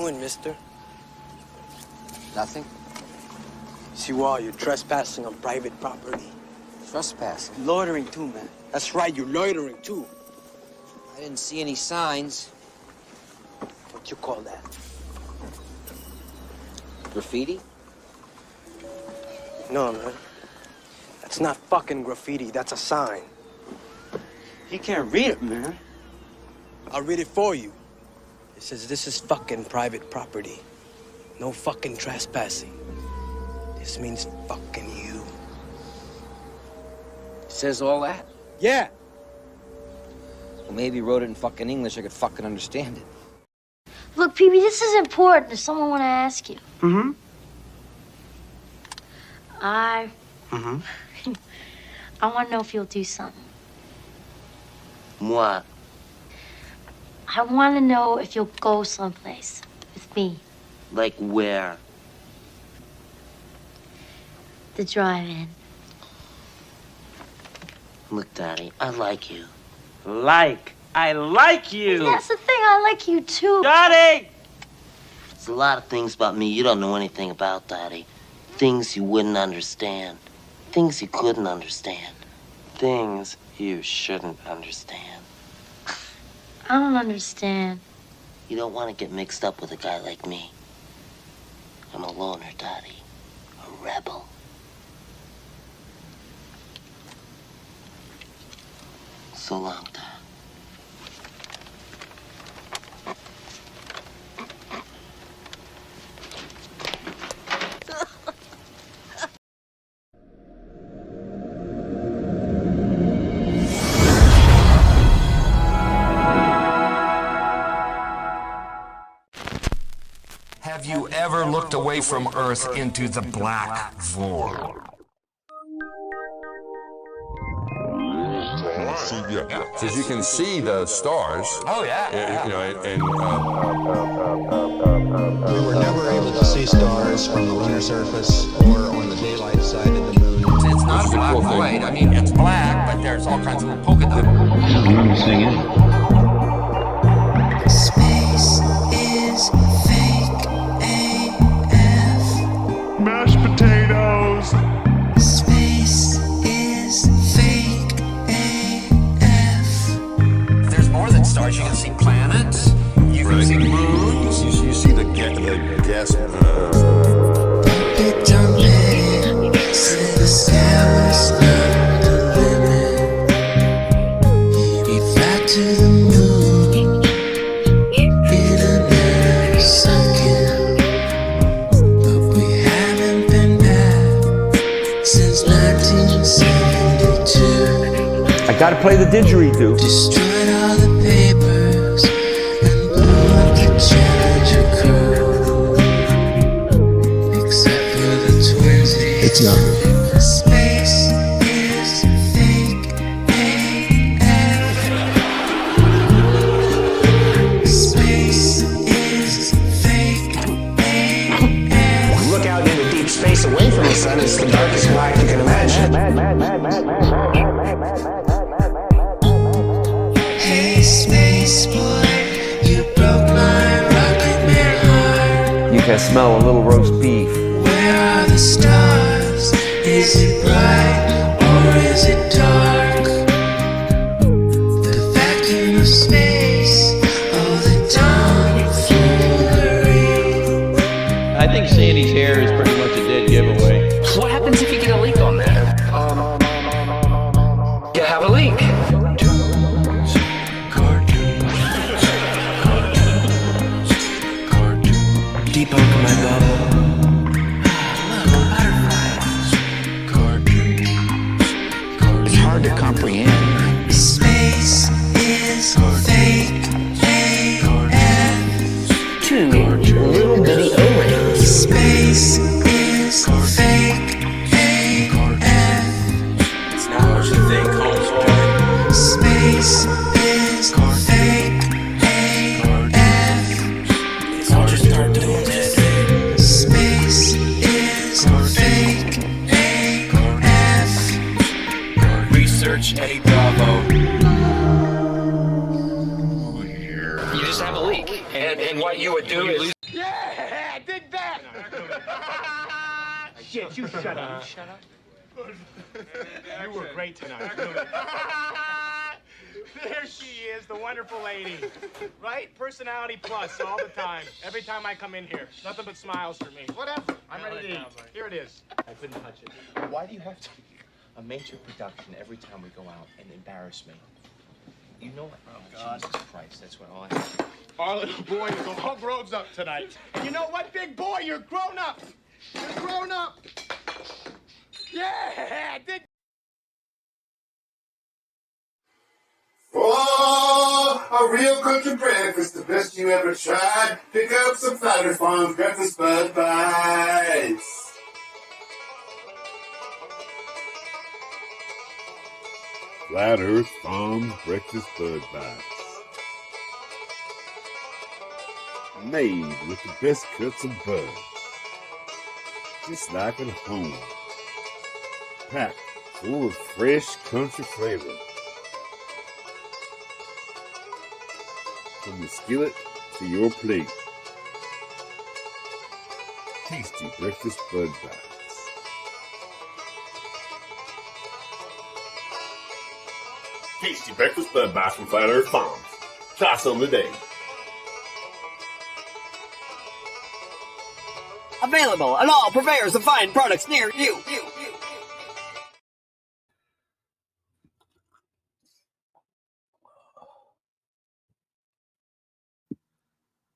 doing, mister? Nothing? See, well, you're trespassing on private property. Trespassing? Loitering too, man. That's right, you're loitering too. I didn't see any signs. What you call that? Graffiti? No, man. That's not fucking graffiti, that's a sign. He can't read it, man. I'll read it for you. It says this is fucking private property. No fucking trespassing. This means fucking you. It says all that? Yeah. Well, maybe he wrote it in fucking English. I could fucking understand it. Look, Pee-wee, this is important. There's someone I want to ask you. Mm-hmm. I want to know if you'll do something. What? I want to know if you'll go someplace with me. Like where? The drive-in. Look, Daddy, I like you. I like you. That's the thing. I like you, too. Daddy! There's a lot of things about me you don't know anything about, Daddy. Things you wouldn't understand. Things you couldn't understand. Things you shouldn't understand. I don't understand. You don't want to get mixed up with a guy like me. I'm a loner, Daddy. A rebel. So long, Dad. Have you ever looked away from Earth into the black void? Because you can see the stars. Oh yeah. You know, We were never able to see stars from the lunar surface or on the daylight side of the moon. It's not a black void. I mean, it's black, but there's all kinds of polka dots. I don't understand anything. Space is fake AF. Mashed potatoes. Space is fake AF. There's more than stars. You can see planets. You can see moons. you see the gas. It don't matter. Say the sky was not the limit. We fly to the moon in another second. But we haven't been back since 1972. I gotta play the didgeridoo. Destroyed all the papers and blew up the Challenger crew. Except for the twinsies. It's not. Space is fake AF. Space is fake AF. Look out into deep space away from the sun. It's the darkest black you can imagine. Hey, space boy, you broke my rocket man heart. You can smell a little roast beef. Where are the stars? Is it bright or is it dark? The vacuum of space, oh the tomfoolery. I think Sandy's hair is pretty much a dead giveaway. What happens if you get a leak on that? You have a leak. Debunk my bubble. It's hard to comprehend. Space is fake AF. Two little bitty O-rings. Space is fake AF. It's not what you think, Holmes. Space is fake AF. I'll just start doing this. Space is fake AF. Research Eddie Bravo. You just have a leak. And what you would do is Yeah, dig that. Shit, you shut up. You shut up. You were great tonight. There she is, the wonderful lady. Right? Personality plus all the time. Every time I come in here. Nothing but smiles for me. Whatever. I'm ready to eat. Here it is. I couldn't touch it. Why do you have to a major production every time we go out and embarrass me? You know what? Oh, God. Jesus Christ, that's what all I have. Our little boy is all grown up tonight. And you know what, big boy? You're grown up. You're grown up. Yeah, dig. Oh, a real country breakfast, the best you ever tried. Pick up some Flatter Farms breakfast Bud Bites. Flat Earth Farms breakfast Bud Bites. Made with the best cuts of bud. Just like at home. Packed full of fresh country flavor. From the skillet to your plate. Tasty breakfast Bud Bites. Tasty breakfast Bud Bites from Flat Earth Farms. Try some today. Available at all purveyors of fine products near you.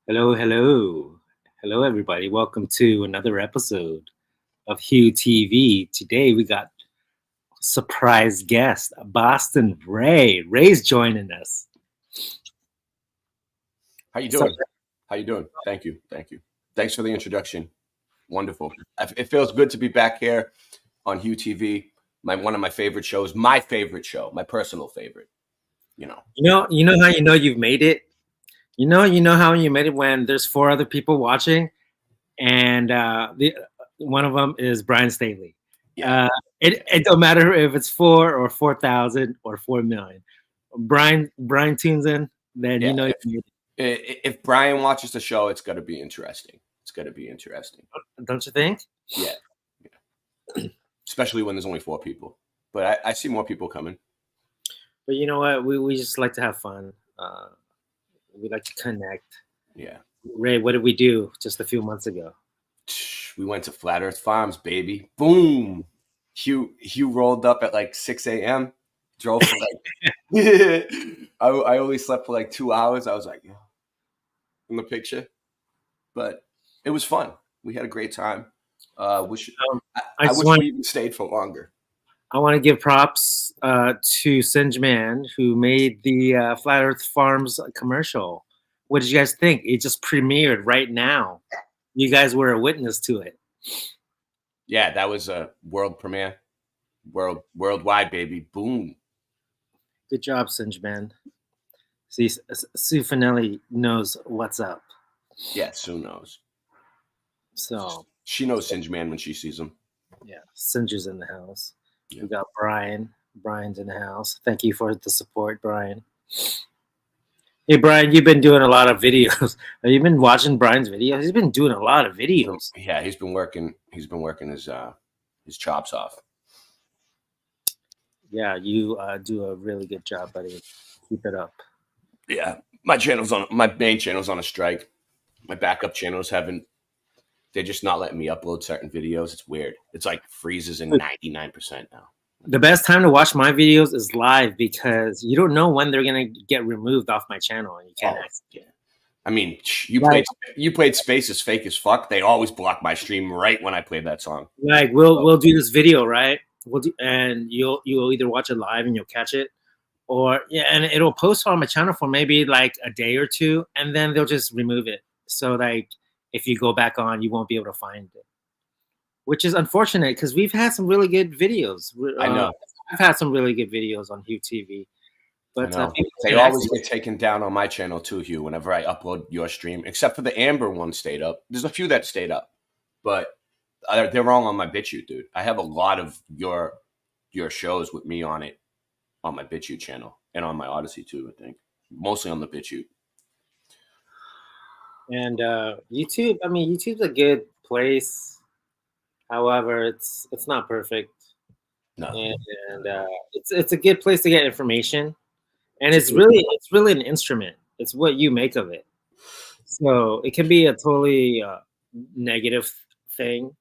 Hello, everybody. Welcome to another episode of Hieu TV. Today we got surprise guest, Boston Ray. Ray's joining us. How you doing? How you doing? Thank you. Thanks for the introduction. Wonderful. It feels good to be back here on Hieu TV. One of my favorite shows. My favorite show. My personal favorite. You know how you've made it. You know how you made it when there's 4 other people watching, and one of them is Brian Staley. Yeah. It don't matter if it's 4 or 4,000 or 4 million. Brian tunes in, then you know you made it. If Brian watches the show, it's going to be interesting. Don't you think? Yeah. Especially when there's only 4 people. But I see more people coming. But you know what? We just like to have fun. We like to connect. Yeah. Ray, what did we do just a few months ago? We went to Flat Earth Farms, baby. Boom. Hieu rolled up at like 6 a.m. Drove for like I only slept for like 2 hours. I was like, yeah, in the picture. But it was fun. We had a great time. I wish we even stayed for longer. I want to give props to Singe Man, who made the Flat Earth Farms commercial. What did you guys think? It just premiered right now. You guys were a witness to it. Yeah, that was a world premiere. Worldwide, baby. Boom. Good job, Singe Man. See, Sue Finelli knows what's up. Yeah, Sue knows. So she knows Singe Man when she sees him. Yeah, Singer's in the house. Yeah. We got Brian. Brian's in the house. Thank you for the support, Brian. Hey, Brian, you've been doing a lot of videos. Have you been watching Brian's videos? He's been doing a lot of videos. Yeah, he's been working his chops off. Yeah, you do a really good job, buddy. Keep it up. Yeah, my main channel's on a strike. My backup channels they're just not letting me upload certain videos. It's weird. It's like freezes in 99% now. The best time to watch my videos is live because you don't know when they're gonna get removed off my channel, and you can't. Yeah. I mean, you played Space is Fake as Fuck. They always block my stream right when I play that song. Like we'll do this video, right? And you'll either watch it live and you'll catch it, or and it'll post on my channel for maybe like a day or 2, and then they'll just remove it. So like if you go back on, you won't be able to find it, which is unfortunate because we've had some really good videos. I know. I've had some really good videos on Hieu TV. But they always get taken down on my channel too, Hieu, whenever I upload your stream, except for the Amber one stayed up. There's a few that stayed up, but they're wrong on my BitChute, dude. I have a lot of your shows with me on it on my BitChute channel and on my Odyssey too, I think. Mostly on the BitChute. And YouTube, I mean, YouTube's a good place. However, it's not perfect. No. And it's a good place to get information. And it's really an instrument. It's what you make of it. So it can be a totally negative thing,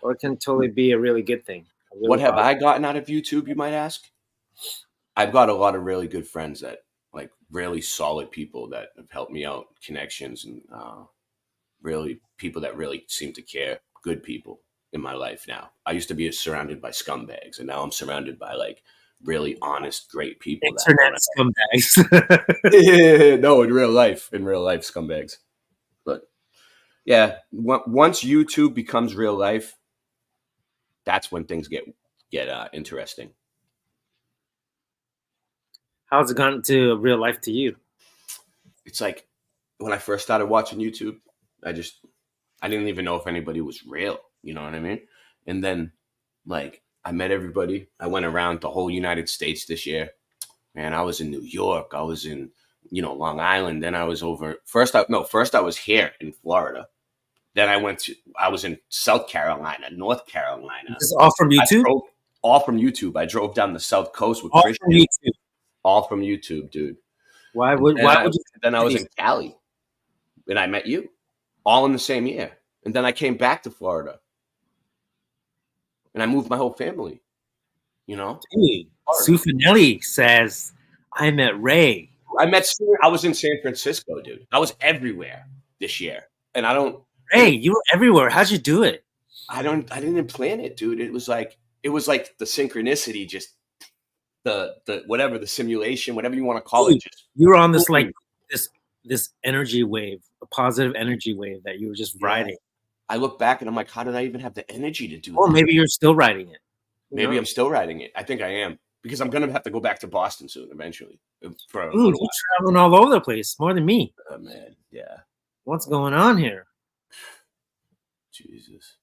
or it can totally be a really good thing. Really What have I positive. gotten out of YouTube, you might ask? I've got a lot of really good friends that, like, really solid people that have helped me out, connections, and really people that really seem to care, good people in my life now. I used to be surrounded by scumbags, and now I'm surrounded by, like, really honest, great people. Internet scumbags. No, in real life, scumbags. But yeah, once YouTube becomes real life, that's when things get interesting. How's it gone to real life to you? It's like when I first started watching YouTube, I didn't even know if anybody was real. You know what I mean? And then, like, I met everybody. I went around the whole United States this year. Man, I was in New York. I was in, Long Island. Then I was first I was here in Florida. Then I was in South Carolina, North Carolina. This is all from YouTube? All from YouTube. I drove down the South Coast with all Christian. From YouTube. All from YouTube, dude. Why would you? Then I was in Cali, and I met you, all in the same year. And then I came back to Florida, and I moved my whole family. Dude, Sue Finelli says I met Ray. I was in San Francisco, dude. I was everywhere this year, and I don't. Ray, you were everywhere. How'd you do it? I didn't plan it, dude. It was like the synchronicity, just the whatever, the simulation, whatever you want to call it. Just you were on this this energy wave, a positive energy wave that you were just riding. I look back and I'm like, how did I even have the energy to do that? Or maybe you're still riding it. Maybe I'm still riding it. I think I am, because I'm gonna have to go back to Boston soon, eventually. You're traveling all over the place, more than me. Oh man, yeah. What's going on here? Jesus.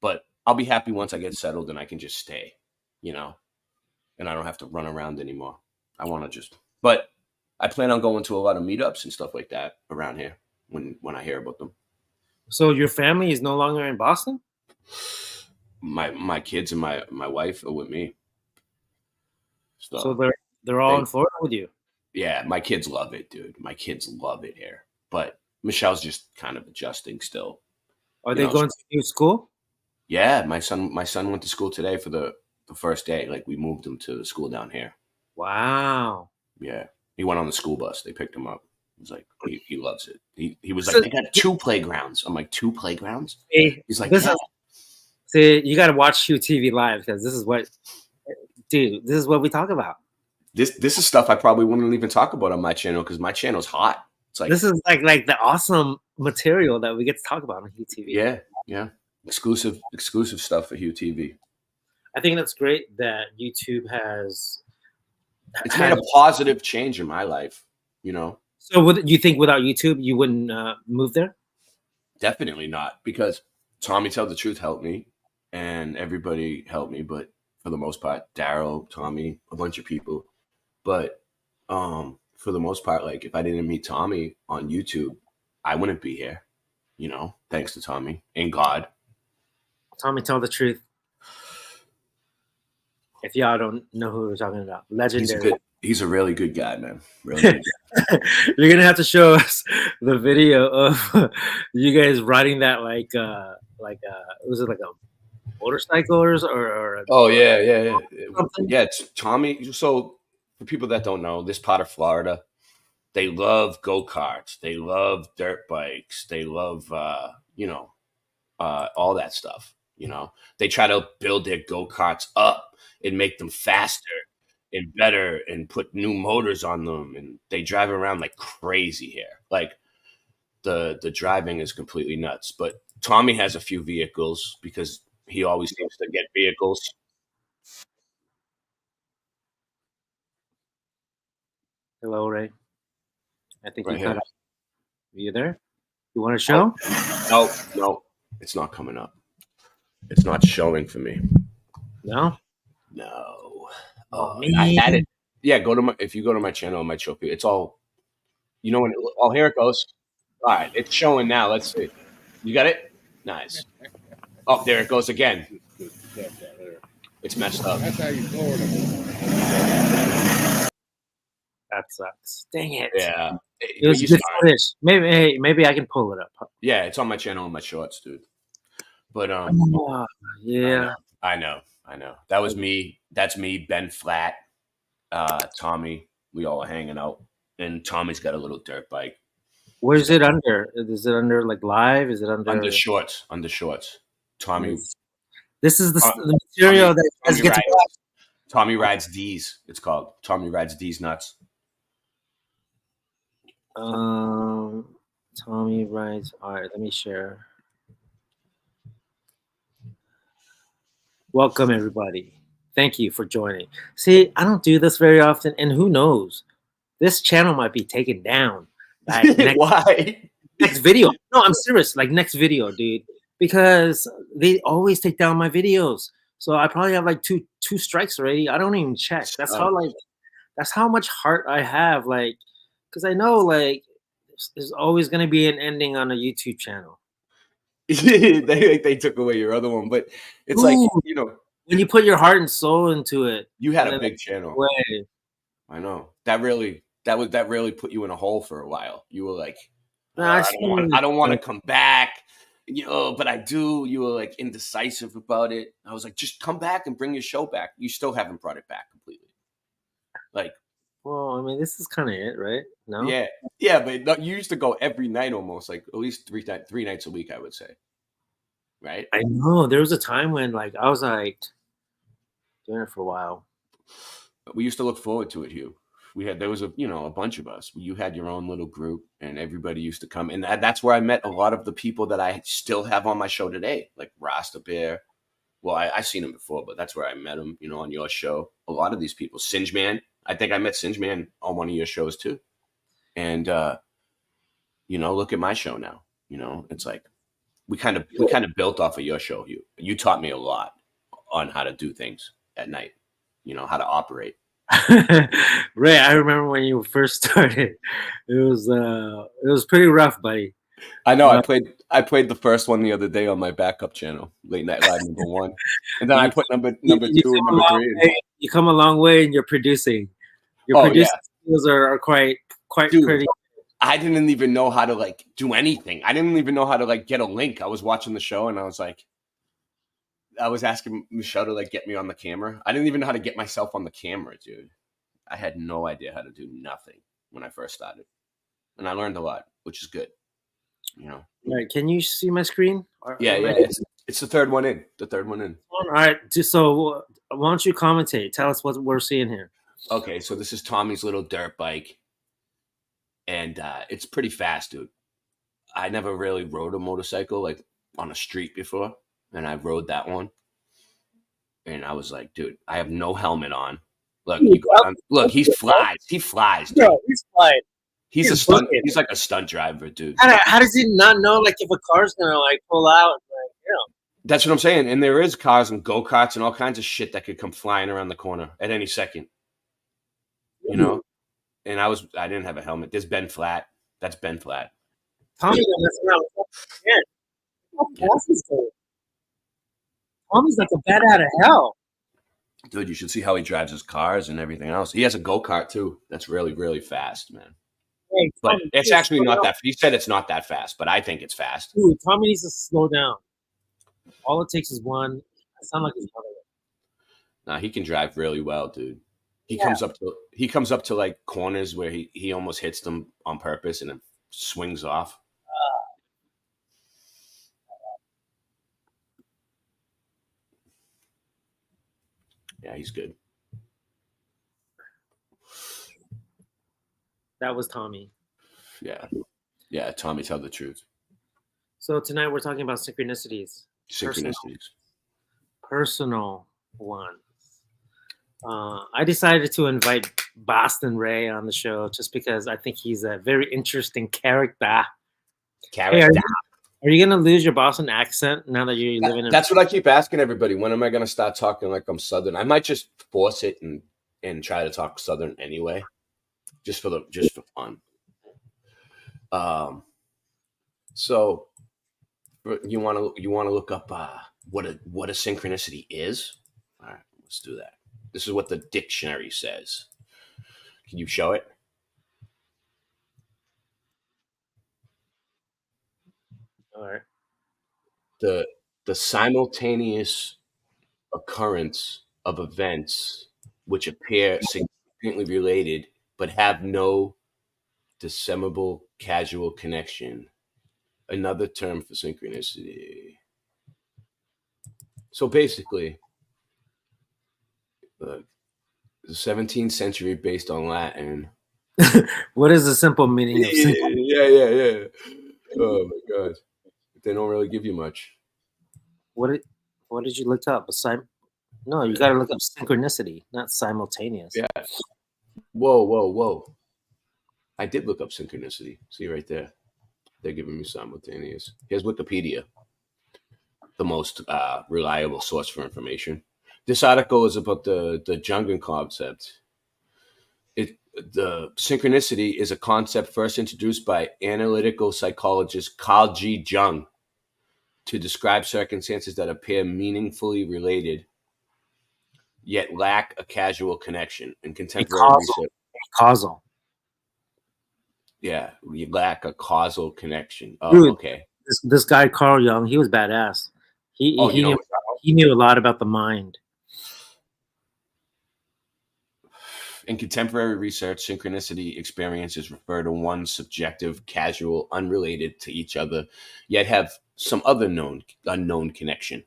But I'll be happy once I get settled and I can just stay, and I don't have to run around anymore. I want to but I plan on going to a lot of meetups and stuff like that around here when I hear about them. So your family is no longer in Boston? My kids and my wife are with me. So they're all in Florida with you? Yeah, my kids love it, dude. My kids love it here. But Michelle's just kind of adjusting still. Are they going to new school? Yeah, my son went to school today for the first day. Like, we moved him to school down here. Wow. Yeah, he went on the school bus. They picked him up. He was like, he loves it. He was like, they got 2 playgrounds. I'm like, 2 playgrounds? He's like, see, you got to watch Hieu TV live, because this is what we talk about. This is stuff I probably wouldn't even talk about on my channel, because my channel's hot. It's like, this is like the awesome material that we get to talk about on Hieu TV. Yeah. Exclusive stuff for Hieu TV. I think that's great that YouTube has. It's made a positive change in my life, So, you think without YouTube you wouldn't move there? Definitely not, because Tommy Tell the Truth helped me, and everybody helped me, but for the most part, Daryl, Tommy, a bunch of people. But for the most part, like, if I didn't meet Tommy on YouTube, I wouldn't be here, thanks to Tommy and God. Tommy Tell the Truth. If y'all don't know who we're talking about, legendary. He's a really good guy, man. Really good guy. You're gonna have to show us the video of you guys riding that was it like a motorcycle or oh yeah. Yeah, it's Tommy. So for people that don't know, this part of Florida, they love go-karts, they love dirt bikes, they love all that stuff. They try to build their go-karts up and make them faster and better and put new motors on them, and they drive around like crazy here. Like, the driving is completely nuts. But Tommy has a few vehicles because he always seems to get vehicles. Hello, Ray. I think Right you cut here. out. Are you there? You want to show? No, it's not coming up. It's not showing for me. No. Oh, I had it. Yeah, if you go to my channel, it might show you. It's all, when. Oh, here it goes. All right, it's showing now. Let's see. You got it? Nice. Oh, there it goes again. It's messed up. That's how you Florida. That sucks. Dang it. Yeah. It was good footage. Maybe I can pull it up. Yeah, it's on my channel and my shorts, dude. But yeah. I know. That was me. That's me, Ben Flat, Tommy. We all are hanging out. And Tommy's got a little dirt bike. Where's it under? Is it under like live? Is it under shorts? Under shorts. Tommy. This is the material that you guys get to watch. Tommy Rides D's. It's called Tommy Rides D's Nuts. Tommy Rides. All right, let me share. Welcome everybody. Thank you for joining. See, I don't do this very often, and who knows? This channel might be taken down. Like Why? Next video. No, I'm serious. Like next video, dude. Because they always take down my videos. So I probably have like two strikes already. I don't even check. That's how much heart I have. Like, because I know like there's always gonna be an ending on a YouTube channel. they took away your other one, but it's like, you know, when you put your heart and soul into it. You had a big channel. I know. That really put you in a hole for a while. You were like, I don't want to come back. You know, but I do. You were like indecisive about it. I was like, just come back and bring your show back. You still haven't brought it back completely. Like, well, I mean, this is kind of it, right? No. Yeah, but you used to go every night almost, like at least three nights a week, I would say. Right? I know. There was a time when like I was like doing it for a while. We used to look forward to it, Hieu. There was a bunch of us. You had your own little group, and everybody used to come, and that's where I met a lot of the people that I still have on my show today, like Rasta Bear. Well, I seen him before, but that's where I met him. You know, on your show. A lot of these people, Singe Man. I think I met Singe Man on one of your shows too. And look at my show now. You know, it's like we kind of built off of your show. You taught me a lot on how to do things at night. You know, how to operate. Ray, I remember when you first started. It was pretty rough, buddy. I know. I played the first one the other day on my backup channel, Late Night Live #1, and then I put number 2 and number 3. You come a long way in your producing. Your producing skills are quite Dude, pretty. I didn't even know how to like do anything. I didn't even know how to like get a link. I was watching the show and I was asking Michelle to like get me on the camera. I didn't even know how to get myself on the camera, dude. I had no idea how to do nothing when I first started, and I learned a lot, which is good. You know. All right, can you see my screen? Yeah. It's the third one in. All right. So why don't you commentate? Tell us what we're seeing here. Okay, so this is Tommy's little dirt bike, and it's pretty fast, dude. I never really rode a motorcycle like on a street before, and I rode that one, and I was like, dude, I have no helmet on. Look, he flies. He flies, dude. Bro, he's flying. He's a stunt. He's like a stunt driver, dude. How does he not know like if a car's gonna like pull out? Like, That's what I'm saying. And there is cars and go-karts and all kinds of shit that could come flying around the corner at any second. You know? And I didn't have a helmet. There's Ben Flat. That's Ben Flat. Tommy doesn't around. Tommy's like a bat out of hell. Dude, you should see how he drives his cars and everything else. He has a go-kart too. That's really, really fast, man. Hey, but it's actually not that. He said it's not that fast, but I think it's fast. Dude, Tommy needs to slow down. All it takes is one. I sound like his brother. Nah, he can drive really well, dude. He comes up to like corners where he almost hits them on purpose and then swings off. Yeah, he's good. That was Tommy. Yeah, Tommy, tell the truth. So tonight we're talking about synchronicities. Personal ones. I decided to invite Boston Ray on the show just because I think he's a very interesting character. Hey, are you gonna lose your Boston accent now that you're living in? That's what I keep asking everybody. When am I gonna start talking like I'm Southern? I might just force it and try to talk Southern anyway, just for fun. So you want to look up what a synchronicity is? All right, let's do that. This is what the dictionary says. Can you show it? All right. The simultaneous occurrence of events which appear significantly related but have no discernible causal connection. Another term for synchronicity. So basically, the 17th century based on Latin. What is the simple meaning of synchronicity? Yeah. Oh my god, they don't really give you much. What did you look up? No, you got to look up synchronicity, not simultaneous. Yeah. Whoa. I did look up synchronicity. See right there. They're giving me simultaneous. Here's Wikipedia, the most reliable source for information. This article is about the Jungen concept. The synchronicity is a concept first introduced by analytical psychologist Carl G. Jung to describe circumstances that appear meaningfully related yet lack a causal connection. In contemporary research, causal. Yeah, we lack a causal connection. Oh, Dude, okay. This guy Carl Jung, he was badass. He knew a lot about the mind. In contemporary research, synchronicity experiences refer to one subjective, casual, unrelated to each other, yet have some other unknown connection.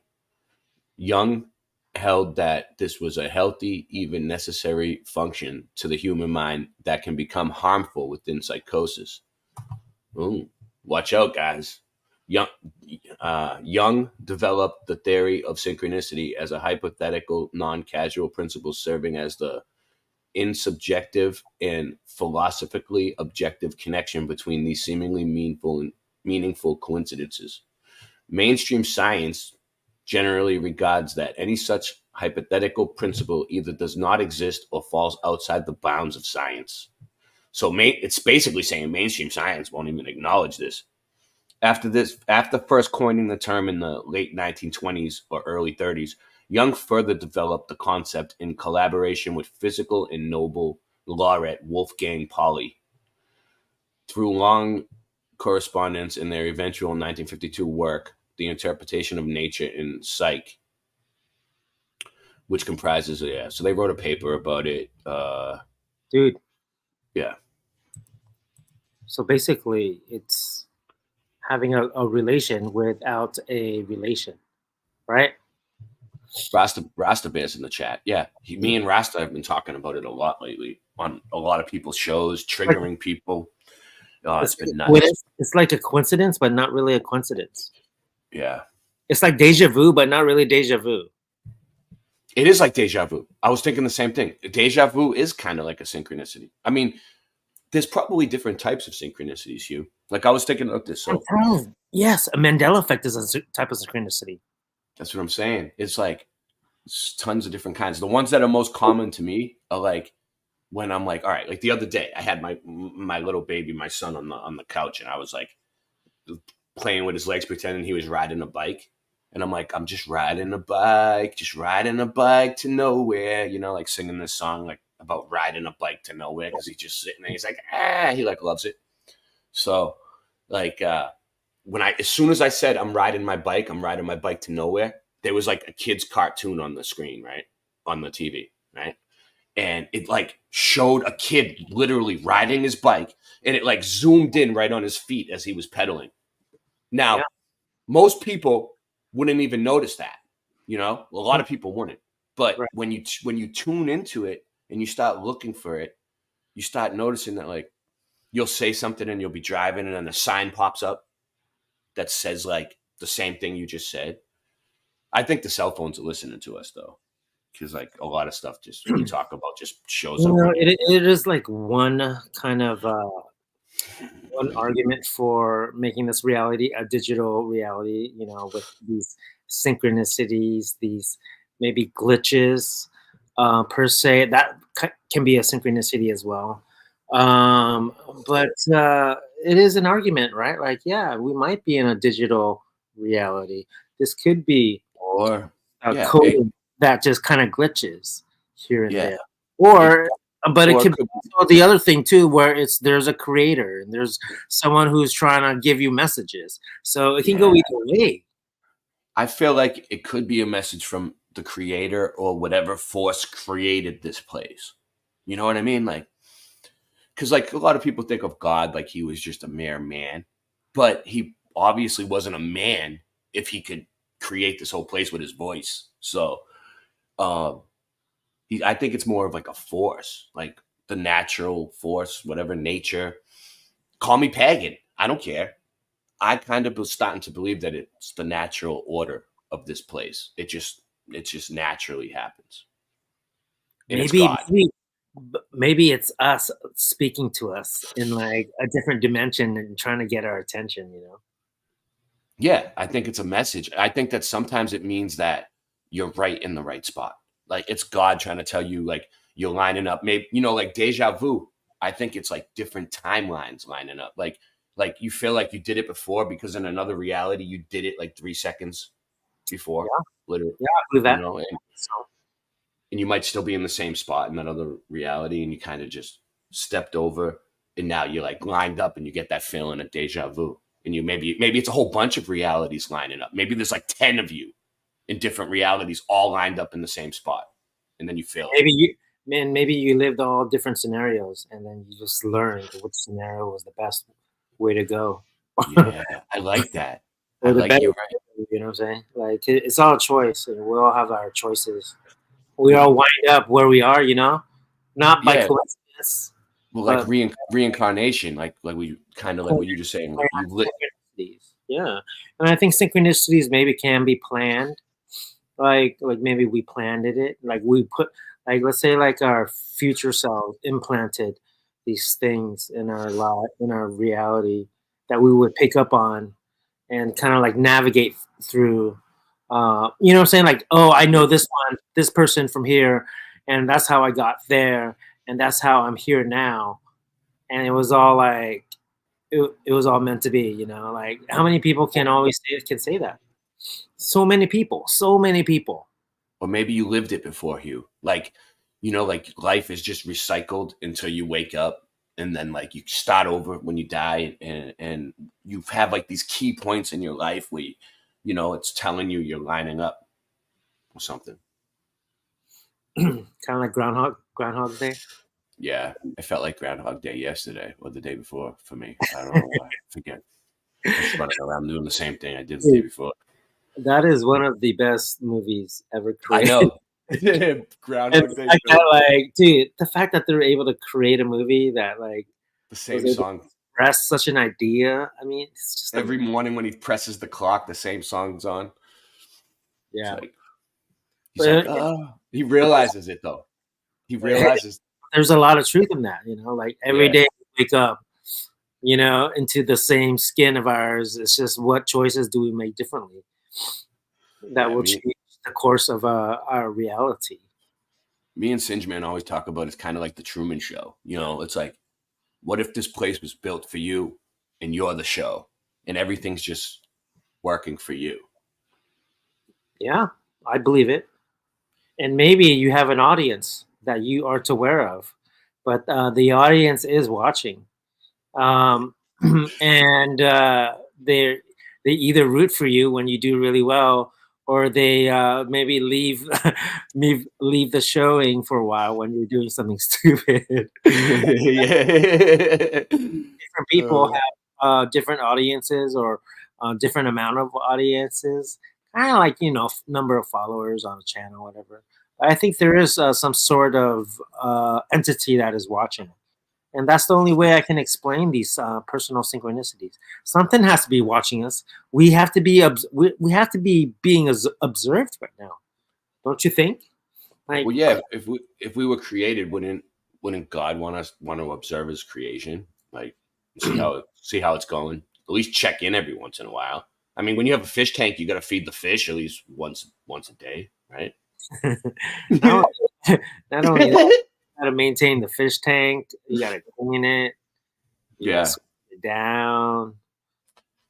Jung held that this was a healthy, even necessary function to the human mind that can become harmful within psychosis. Ooh, watch out, guys. Jung developed the theory of synchronicity as a hypothetical, non-causal principle serving as the insubjective and philosophically objective connection between these seemingly meaningful coincidences. Mainstream science generally regards that any such hypothetical principle either does not exist or falls outside the bounds of science. So it's basically saying mainstream science won't even acknowledge this. After first coining the term in the late 1920s or early 30s, Jung further developed the concept in collaboration with physical and Nobel laureate Wolfgang Pauli. Through long correspondence in their eventual 1952 work, The Interpretation of Nature in Psyche, which comprises, so they wrote a paper about it. Dude. Yeah. So basically, it's having a relation without a relation, right? Rasta Bear's in the chat. Yeah, me and Rasta have been talking about it a lot lately on a lot of people's shows, triggering people. It's been nuts. It's like a coincidence, but not really a coincidence. Yeah. It's like deja vu, but not really deja vu. It is like deja vu. I was thinking the same thing. Deja vu is kind of like a synchronicity. I mean, there's probably different types of synchronicities, Hieu. Like I was thinking of this. So yes, a Mandela effect is a type of synchronicity. That's what I'm saying. It's like tons of different kinds. The ones that are most common to me are like when I'm like, all right, like the other day, I had my little baby, my son, on the couch, and I was like playing with his legs, pretending he was riding a bike. And I'm like, I'm just riding a bike to nowhere, like singing this song like about riding a bike to nowhere because he's just sitting there. He's like, he like loves it. So like as soon as I said I'm riding my bike to nowhere, there was like a kid's cartoon on the screen, right? On the TV, right? And it like showed a kid literally riding his bike and it like zoomed in right on his feet as he was pedaling. Now, most people wouldn't even notice that, a lot of people wouldn't. But when you tune into it and you start looking for it, you start noticing that like you'll say something and you'll be driving and then a sign pops up that says like the same thing you just said. I think the cell phones are listening to us though, because like a lot of stuff just we talk about just shows up. It is like one kind of one argument for making this reality a digital reality, with these synchronicities, these maybe glitches per se. That can be a synchronicity as well. But it is an argument, right? Like, yeah, we might be in a digital reality. This could be Or a yeah, coding that just kind of glitches here and yeah, there, or but it or it could be could also the other thing too, where there's a creator and there's someone who's trying to give you messages, so it can go yeah. either way. I feel like it could be a message from the creator or whatever force created this place. You know what I mean? Like, because like a lot of people think of God like he was just a mere man, but he obviously wasn't a man if he could create this whole place with his voice. So, um, I think it's more of like a force, like the natural force, whatever nature. Call me pagan. I don't care. I kind of was starting to believe that it's the natural order of this place. It just naturally happens, and it's Maybe, God. maybe it's us speaking to us in like a different dimension and trying to get our attention. You know? Yeah, I think it's a message. I think that sometimes it means that you're right in the right spot. Like it's God trying to tell you, like you're lining up. Maybe like deja vu. I think it's like different timelines lining up. Like you feel like you did it before because in another reality you did it like 3 seconds before, Yeah, literally. yeah, I believe that. And So you might still be in the same spot in that other reality, and you kind of just stepped over, and now you're like lined up, and you get that feeling of deja vu. And you maybe it's a whole bunch of realities lining up. Maybe there's like 10 of you in different realities all lined up in the same spot, and then you feel it. maybe you lived all different scenarios and then you just learned which scenario was the best way to go. Yeah, I like that. I Or the like better, you're right. you know what I'm saying? Like it's all a choice, and we all have our choices. We all wind up where we are, you know, not by Yeah, coincidence, well, like but reincarnation, like we kind of like what you just saying. Like you lit. synchronicities. Yeah, and I think synchronicities maybe can be planned. Like maybe we planned it. Like we put, like let's say like our future self implanted these things in our life, in our reality that we would pick up on and kind of like navigate through. You know what I'm saying? Like, oh, I know this person from here, and that's how I got there, and that's how I'm here now. And it was all like, it was all meant to be, you know. Like, how many people can say that? So many people, so many people. Or maybe you lived it before, Hugh. Like, like life is just recycled until you wake up, and then like you start over when you die, and you have like these key points in your life where it's telling you you're lining up or something. Kind of like Groundhog Day. Yeah, it felt like Groundhog Day yesterday or the day before for me. I don't know why. I forget. Just running around doing the same thing I did the day before. That is one of the best movies ever I created. know. Groundhog Day. Like, dude, the fact that they're able to create a movie that like The same song. Express such an idea. I mean, it's just every morning when he presses the clock, the same song's on. Yeah. He's like, he realizes it though. He realizes there's a lot of truth in that, you know, like every day we wake up, you know, into the same skin of ours. It's just what choices do we make differently that will change the course of our reality. Me and Singeman always talk about it's kind of like the Truman Show. You know, it's like, what if this place was built for you and you're the show and everything's just working for you? Yeah, I believe it. And maybe you have an audience that you aren't aware of, but the audience is watching. And they either root for you when you do really well, or they maybe leave leave the showing for a while when you're doing something stupid. Different people have different audiences or different amount of audiences, kind of like, you know, number of followers on a channel, whatever. I think there is some sort of entity that is watching. And that's the only way I can explain these personal synchronicities. Something has to be watching us. We have to be we have to be being observed right now. Don't you think? Like, well, yeah. If we were created, wouldn't God want to observe His creation, like see how it's going? At least check in every once in a while. I mean, when you have a fish tank, you got to feed the fish at least once a day, right? not only that, you got to maintain the fish tank. You got to clean it. Yeah. down.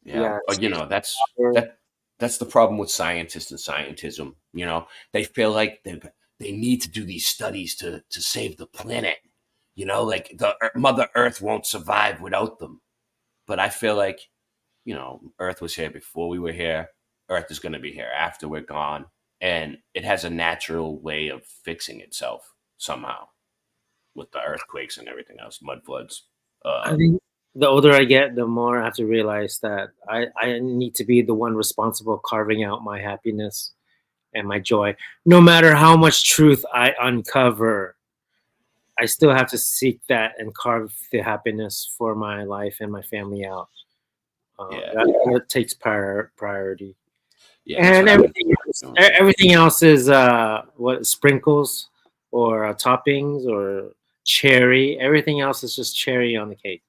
Yeah, but that's the problem with scientists and scientism. They feel like they need to do these studies to save the planet. Like Mother Earth won't survive without them. But I feel like, Earth was here before we were here. Earth is going to be here after we're gone, and it has a natural way of fixing itself somehow with the earthquakes and everything else, mud floods. I think the older I get, the more I have to realize that I need to be the one responsible carving out my happiness and my joy. No matter how much truth I uncover, I still have to seek that and carve the happiness for my life and my family out. That takes priority. Yeah, And everything else is what sprinkles or toppings or cherry. Everything else is just cherry on the cake.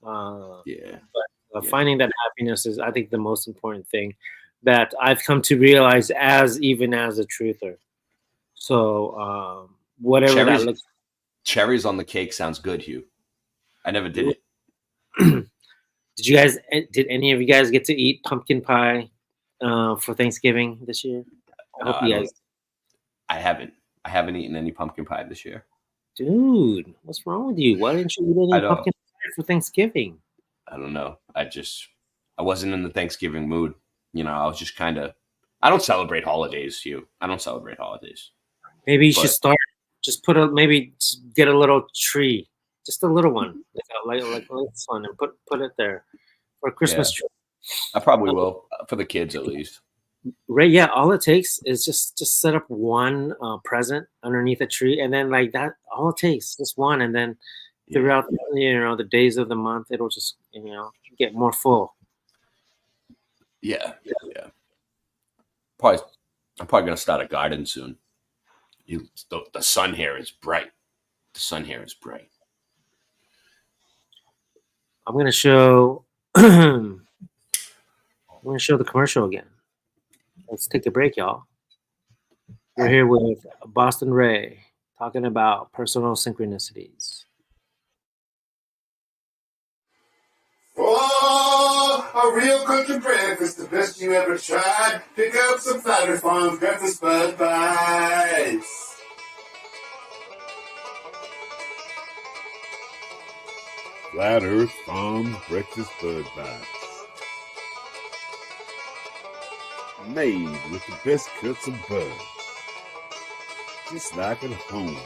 But finding that happiness is, I think, the most important thing that I've come to realize even as a truther. So whatever that looks. Cherries on the cake sounds good, Hieu. I never did it. Did any of you guys get to eat pumpkin pie for Thanksgiving this year? I hope you guys. I haven't eaten any pumpkin pie this year. Dude, what's wrong with you? Why didn't you eat any pumpkin pie for Thanksgiving? I don't know. I wasn't in the Thanksgiving mood. I was just kind of. I don't celebrate holidays, Hieu. I don't celebrate holidays. Maybe you should start. Just just get a little tree, just a little one, like this one, and put it there for a Christmas tree. I probably will for the kids at least. Right? Yeah. All it takes is just set up one present underneath a tree, and then like that. All it takes just one, and then throughout the days of the month, it'll just get more full. Yeah. I'm probably gonna start a garden soon. The sun here is bright. I'm gonna show. I'm gonna show the commercial again. Let's take a break, y'all. We're here with Boston Ray talking about personal synchronicities. Oh, a real country breakfast, the best you ever tried. Pick up some Flattery Farms breakfast bud bites. Flat Earth Farms breakfast bud bites. Made with the best cuts of bud. Just like at home.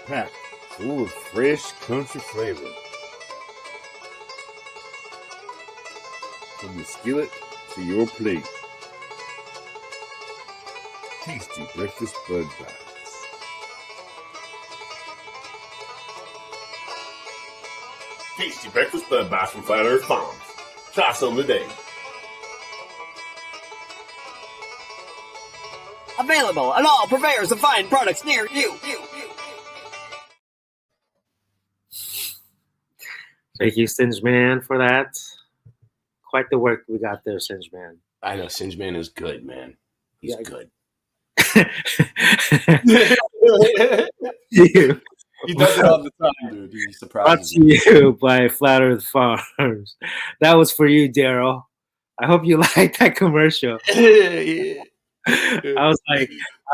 Packed full of fresh country flavor. From the skillet to your plate. Tasty breakfast bud bites. Tasty breakfast bud bites from Flat Earth Farms. Try some today. Available at all purveyors of fine products near you. Thank you, Singe Man, for that. Quite the work we got there, Singe Man. I know Singe Man is good, man. He's good. He does it all the time, dude. He surprises me. Brought to you by Flat Earth Farms. That was for you, Daryl. I hope you liked that commercial. I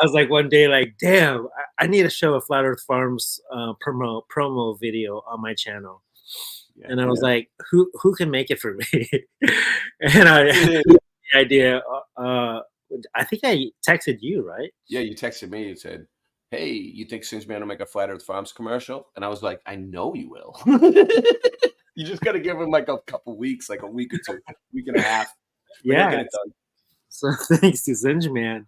was like one day, like, damn, I need to show a Flat Earth Farms promo video on my channel. And I was like, who can make it for me? And I had the idea. I think I texted you, right? Yeah, you texted me. You said, hey, you think Singe Man will make a Flat Earth Farms commercial? And I was like, I know you will. You just got to give him like a couple weeks, like a week or two, week and a half. Yeah. Get it done. So thanks to Singe Man,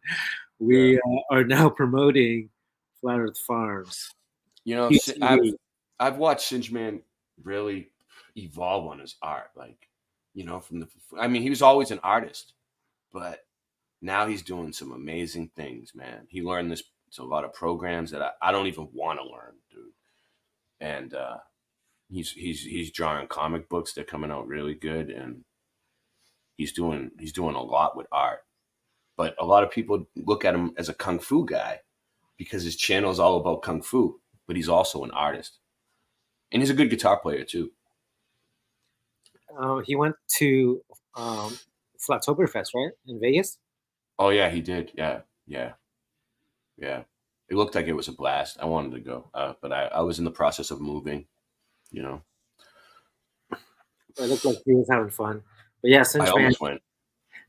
we are now promoting Flat Earth Farms. I've watched Singe Man really evolve on his art. Like, he was always an artist, but now he's doing some amazing things, man. He learned a lot of programs that I don't even want to learn, dude. And he's drawing comic books. They're coming out really good, and he's doing a lot with art. But a lot of people look at him as a kung fu guy because his channel is all about kung fu, but he's also an artist. And he's a good guitar player too. He went to Flattoberfest, right, in Vegas. Oh yeah, he did. Yeah, yeah, yeah. It looked like it was a blast. I wanted to go, but I was in the process of moving. You know, It looked like he was having fun. But yeah, I almost went.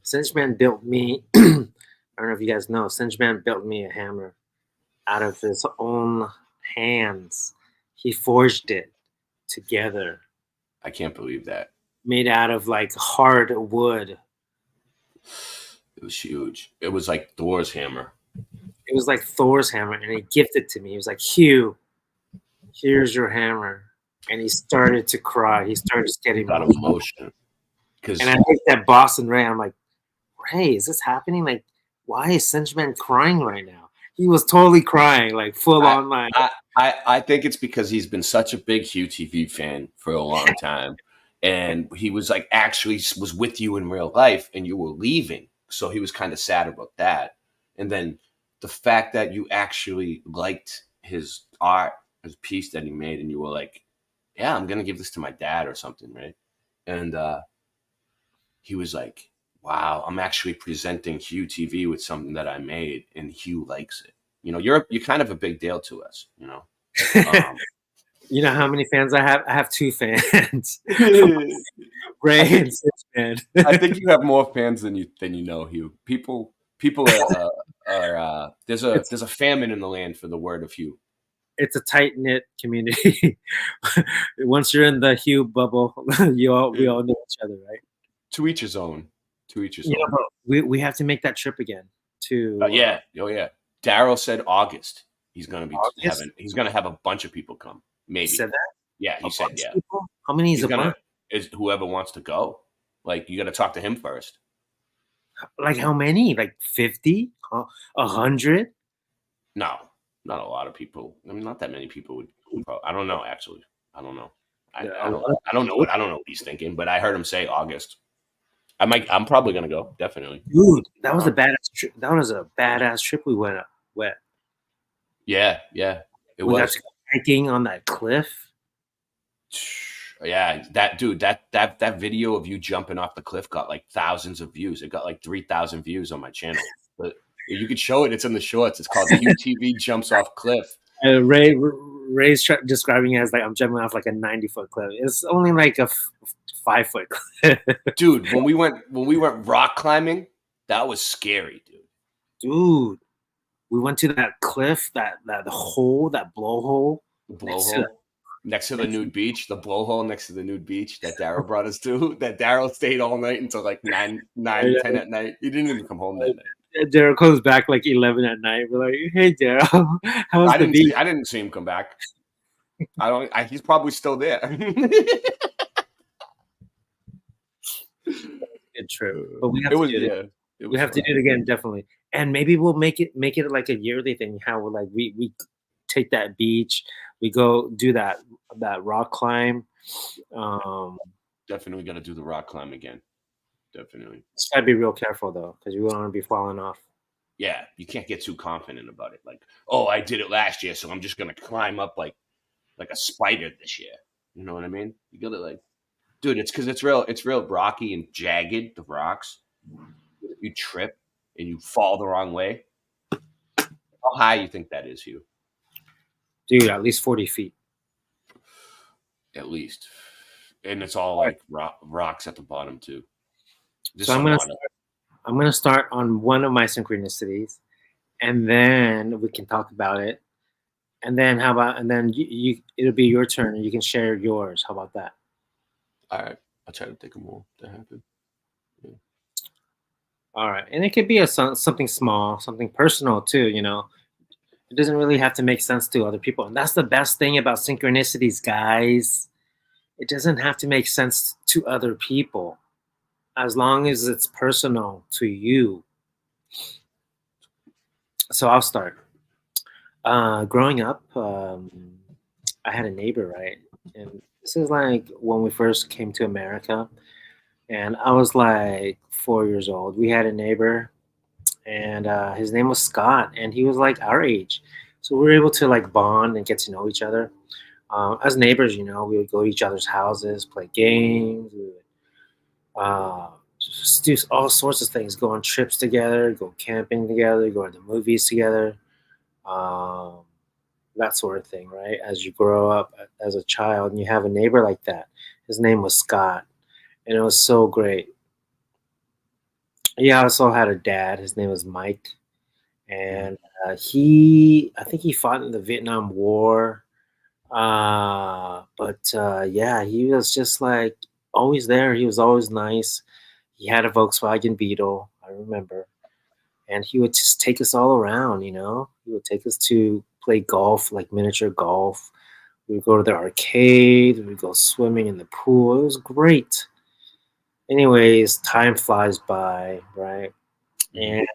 Cinchman built me. I don't know if you guys know. Cinchman built me a hammer out of his own hands. He forged it together, I can't believe that. made out of like hard wood. It was huge. It was like Thor's hammer. It was like Thor's hammer, and he gifted it to me. He was like, "Hieu, here's your hammer." And he started to cry. He started just getting Got emotion. And I looked at Boston Ray. I'm like, Ray, is this happening? Like, why is Cinchman crying right now? He was totally crying, like full on. Like, I think it's because he's been such a big Hieu TV fan for a long time, and he was like actually was with you in real life, and you were leaving, so he was kind of sad about that. And then the fact that you actually liked his art, his piece that he made, and you were like, "Yeah, I'm gonna give this to my dad or something," right? And he was like, "Wow, I'm actually presenting Hieu TV with something that I made, and Hieu likes it." You know, you're kind of a big deal to us. You know, you know how many fans I have? I have 2 fans, Ray and Cinchman. I think you have more fans than you know, Hieu. People are there's a famine in the land for the word of Hieu. It's a tight knit community. Once you're in the Hieu bubble, we all know each other, right? To each his own. To each his Yeah, own. but we have to make that trip again. To yeah, oh yeah. Daryl said August. He's gonna be August? he's gonna have a bunch of people come. Maybe. He said that? Yeah, he said yeah. People? How many is a bunch? Is whoever wants to go. Like you got to talk to him first. Like how many? Like 50? 100? No, not a lot of people. I mean, not that many people would. I don't know. Actually, I don't know. I don't know what he's thinking. But I heard him say August. I'm probably gonna go. Definitely. Dude, that was a badass trip. That was a badass trip we went. Yeah. It was. Got to go hiking on that cliff. Yeah, that video of you jumping off the cliff got like thousands of views. It got like 3,000 views on my channel. But you could show it. It's in the shorts. It's called Hieu TV Jumps Off Cliff. Ray's describing it as like I'm jumping off like a 90-foot cliff. It's only like a 5-foot cliff. Dude, when we went rock climbing, that was scary, dude. We went to that cliff, that hole, that blowhole. Next to the nude beach, the blowhole next to the nude beach that Daryl brought us to. That Daryl stayed all night until like 10 at night. He didn't even come home that night. Daryl comes back like 11 at night. We're like, "Hey, Daryl, how was the beach?" I didn't see him come back. He's probably still there. Good trip, but we have to do it. We have to do it again, definitely. And maybe we'll make it like a yearly thing. How we're like we take that beach, we go do that rock climb. Definitely got to do the rock climb again. Definitely. Just gotta be real careful though, because you don't want to be falling off. Yeah, you can't get too confident about it. Like, oh, I did it last year, so I'm just gonna climb up like a spider this year. You know what I mean? You gotta like, dude. It's because it's real rocky and jagged. The rocks. If you trip and you fall the wrong way, how high you think that is, Hieu? Dude, at least 40 feet. At least, and it's all like rocks at the bottom too. So I'm gonna start on one of my synchronicities, and then we can talk about it. And then you it'll be your turn, and you can share yours. How about that? All right, I'll try to think of more to happen. Yeah. All right, and it could be something small, something personal too. You know, it doesn't really have to make sense to other people, and that's the best thing about synchronicities, guys. It doesn't have to make sense to other people, as long as it's personal to you. So I'll start. Growing up, I had a neighbor, right? And this is like when we first came to America, and I was like 4 years old. We had a neighbor, and his name was Scott, and he was like our age. So we were able to like bond and get to know each other. As neighbors, you know, we would go to each other's houses, play games, we would Just do all sorts of things. Go on trips together, go camping together, go to the movies together, um, that sort of thing, right? As you grow up as a child and you have a neighbor like that. His name was Scott, and it was so great. He also had a dad. His name was Mike, and I think he fought in the Vietnam War. But yeah, he was just like always there. He was always nice. He had a Volkswagen Beetle, I remember, and he would just take us all around. He would take us to play golf, like miniature golf. We would go to the arcade. We would go swimming in the pool. It was great. Anyways, time flies by, right? And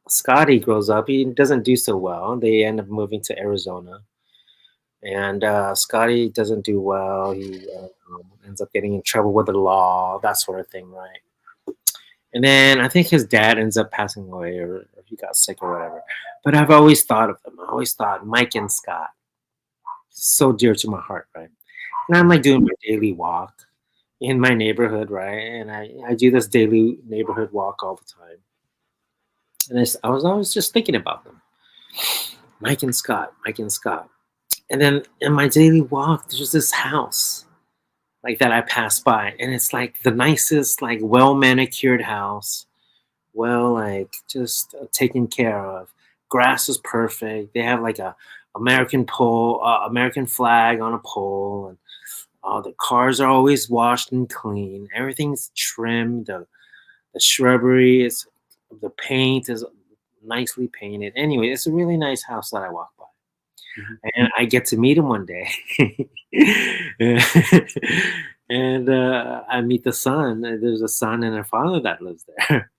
Scotty grows up. He doesn't do so well. They end up moving to Arizona. And Scotty doesn't do well. He ends up getting in trouble with the law, that sort of thing, right? And then I think his dad ends up passing away, or he got sick or whatever. But I've always thought of them. I always thought Mike and Scott, so dear to my heart, right? And I'm like doing my daily walk in my neighborhood, right? And I do this daily neighborhood walk all the time. And I was always just thinking about them. Mike and Scott, Mike and Scott. And then in my daily walk, there's this house like that I pass by. And it's like the nicest, like well manicured house. Well, like just taken care of. Grass is perfect. They have like a American flag on a pole, and the cars are always washed and clean. Everything's trimmed. The shrubbery is, the paint is nicely painted. Anyway, it's a really nice house that I walk by. And I get to meet him one day. And I meet the son. There's a son and a father that lives there.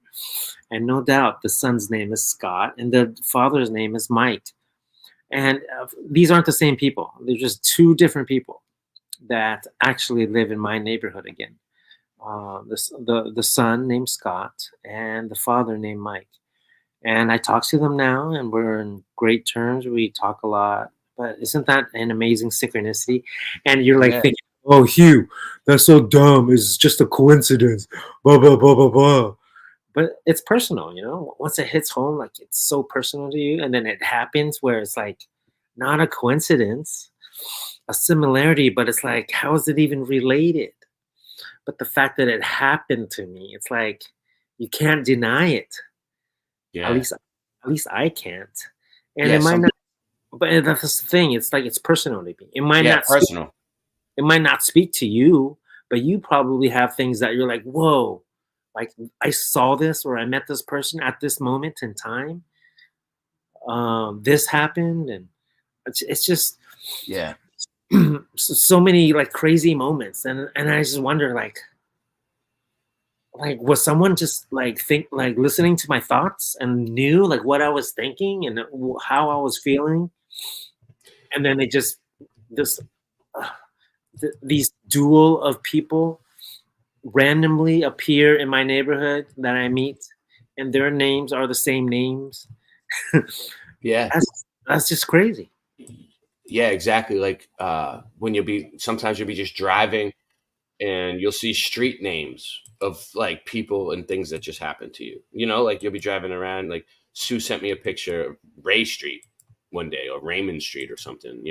And no doubt the son's name is Scott and the father's name is Mike. And these aren't the same people. They're just two different people that actually live in my neighborhood again. The son named Scott and the father named Mike. And I talk to them now, and we're in great terms. We talk a lot. But isn't that an amazing synchronicity? And you're like thinking, oh, Hieu, that's so dumb. It's just a coincidence. Blah, blah, blah, blah, blah. But it's personal, Once it hits home, like it's so personal to you. And then it happens where it's like not a coincidence, a similarity, but it's like, how is it even related? But the fact that it happened to me, it's like you can't deny it. Yeah. At least I can't. And it might not, but that's the thing. It's like it's personal to me. It might not personal. It might not speak to you, but you probably have things that you're like, whoa, like I saw this or I met this person at this moment in time. This happened, and it's just so many like crazy moments, and I just wonder like was someone just like listening to my thoughts and knew like what I was thinking and how I was feeling, and then they just these duel of people randomly appear in my neighborhood that I meet, and their names are the same names. That's just crazy. Yeah, exactly. Like when sometimes you'll be just driving and you'll see street names of like people and things that just happened to you. Like you'll be driving around, like Sue sent me a picture of Ray Street one day or Raymond Street or something,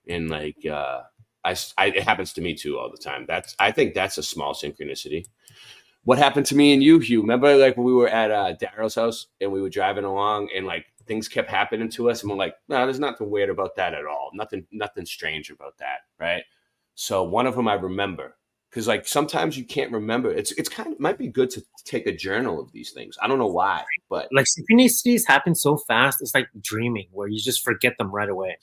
and like it happens to me too all the time. I think that's a small synchronicity. What happened to me and you, Hieu? Remember like when we were at Daryl's house and we were driving along and like things kept happening to us and we're like, no, there's nothing weird about that at all. Nothing strange about that, right? So one of them I remember, because like sometimes you can't remember. It's it might be good to take a journal of these things. I don't know why, but like synchronicities happen so fast. It's like dreaming where you just forget them right away.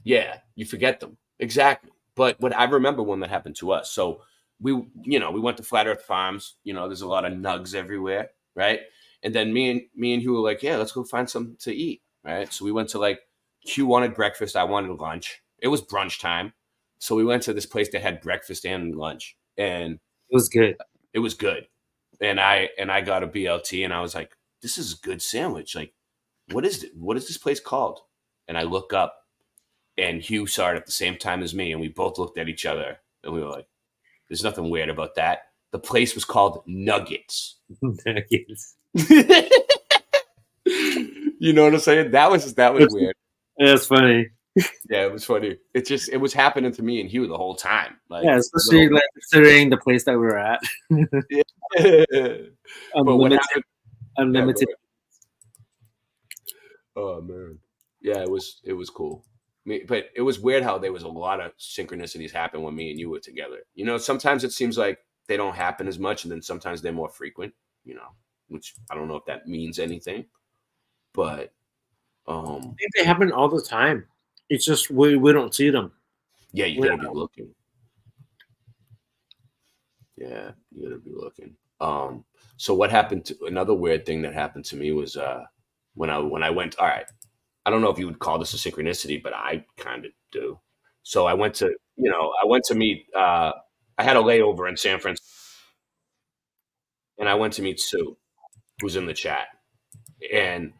Yeah, you forget them. Exactly. But what I remember one that happened to us. So we went to Flat Earth Farms. There's a lot of nugs everywhere, right? And then me and Hieu were like, yeah, let's go find something to eat, right? So we went to like, Hieu wanted breakfast, I wanted lunch. It was brunch time. So we went to this place that had breakfast and lunch, and it was good. It was good. And I got a BLT, and I was like, this is a good sandwich. Like, what is it? What is this place called? And I look up, and Hieu saw it at the same time as me, and we both looked at each other, and we were like, there's nothing weird about that. The place was called Nuggets. Nuggets. You know what I'm saying? That was weird. That's funny. Yeah, it was funny. It was happening to me and Hieu the whole time. Like, Yeah, especially like considering the place that we were at. yeah. But what happened? Unlimited. Yeah, oh man, yeah, it was cool. But it was weird how there was a lot of synchronicities happen when me and you were together. You know, sometimes it seems like they don't happen as much, and then sometimes they're more frequent. You know, which I don't know if that means anything, but I think they happen all the time. It's just we don't see them. Yeah, you gotta be looking. Yeah, you gotta be looking. So what happened to another weird thing that happened to me was when I went, all right, I don't know if you would call this a synchronicity, but I kind of do. So I went to meet I had a layover in San Francisco, and I went to meet Sue, who's in the chat. And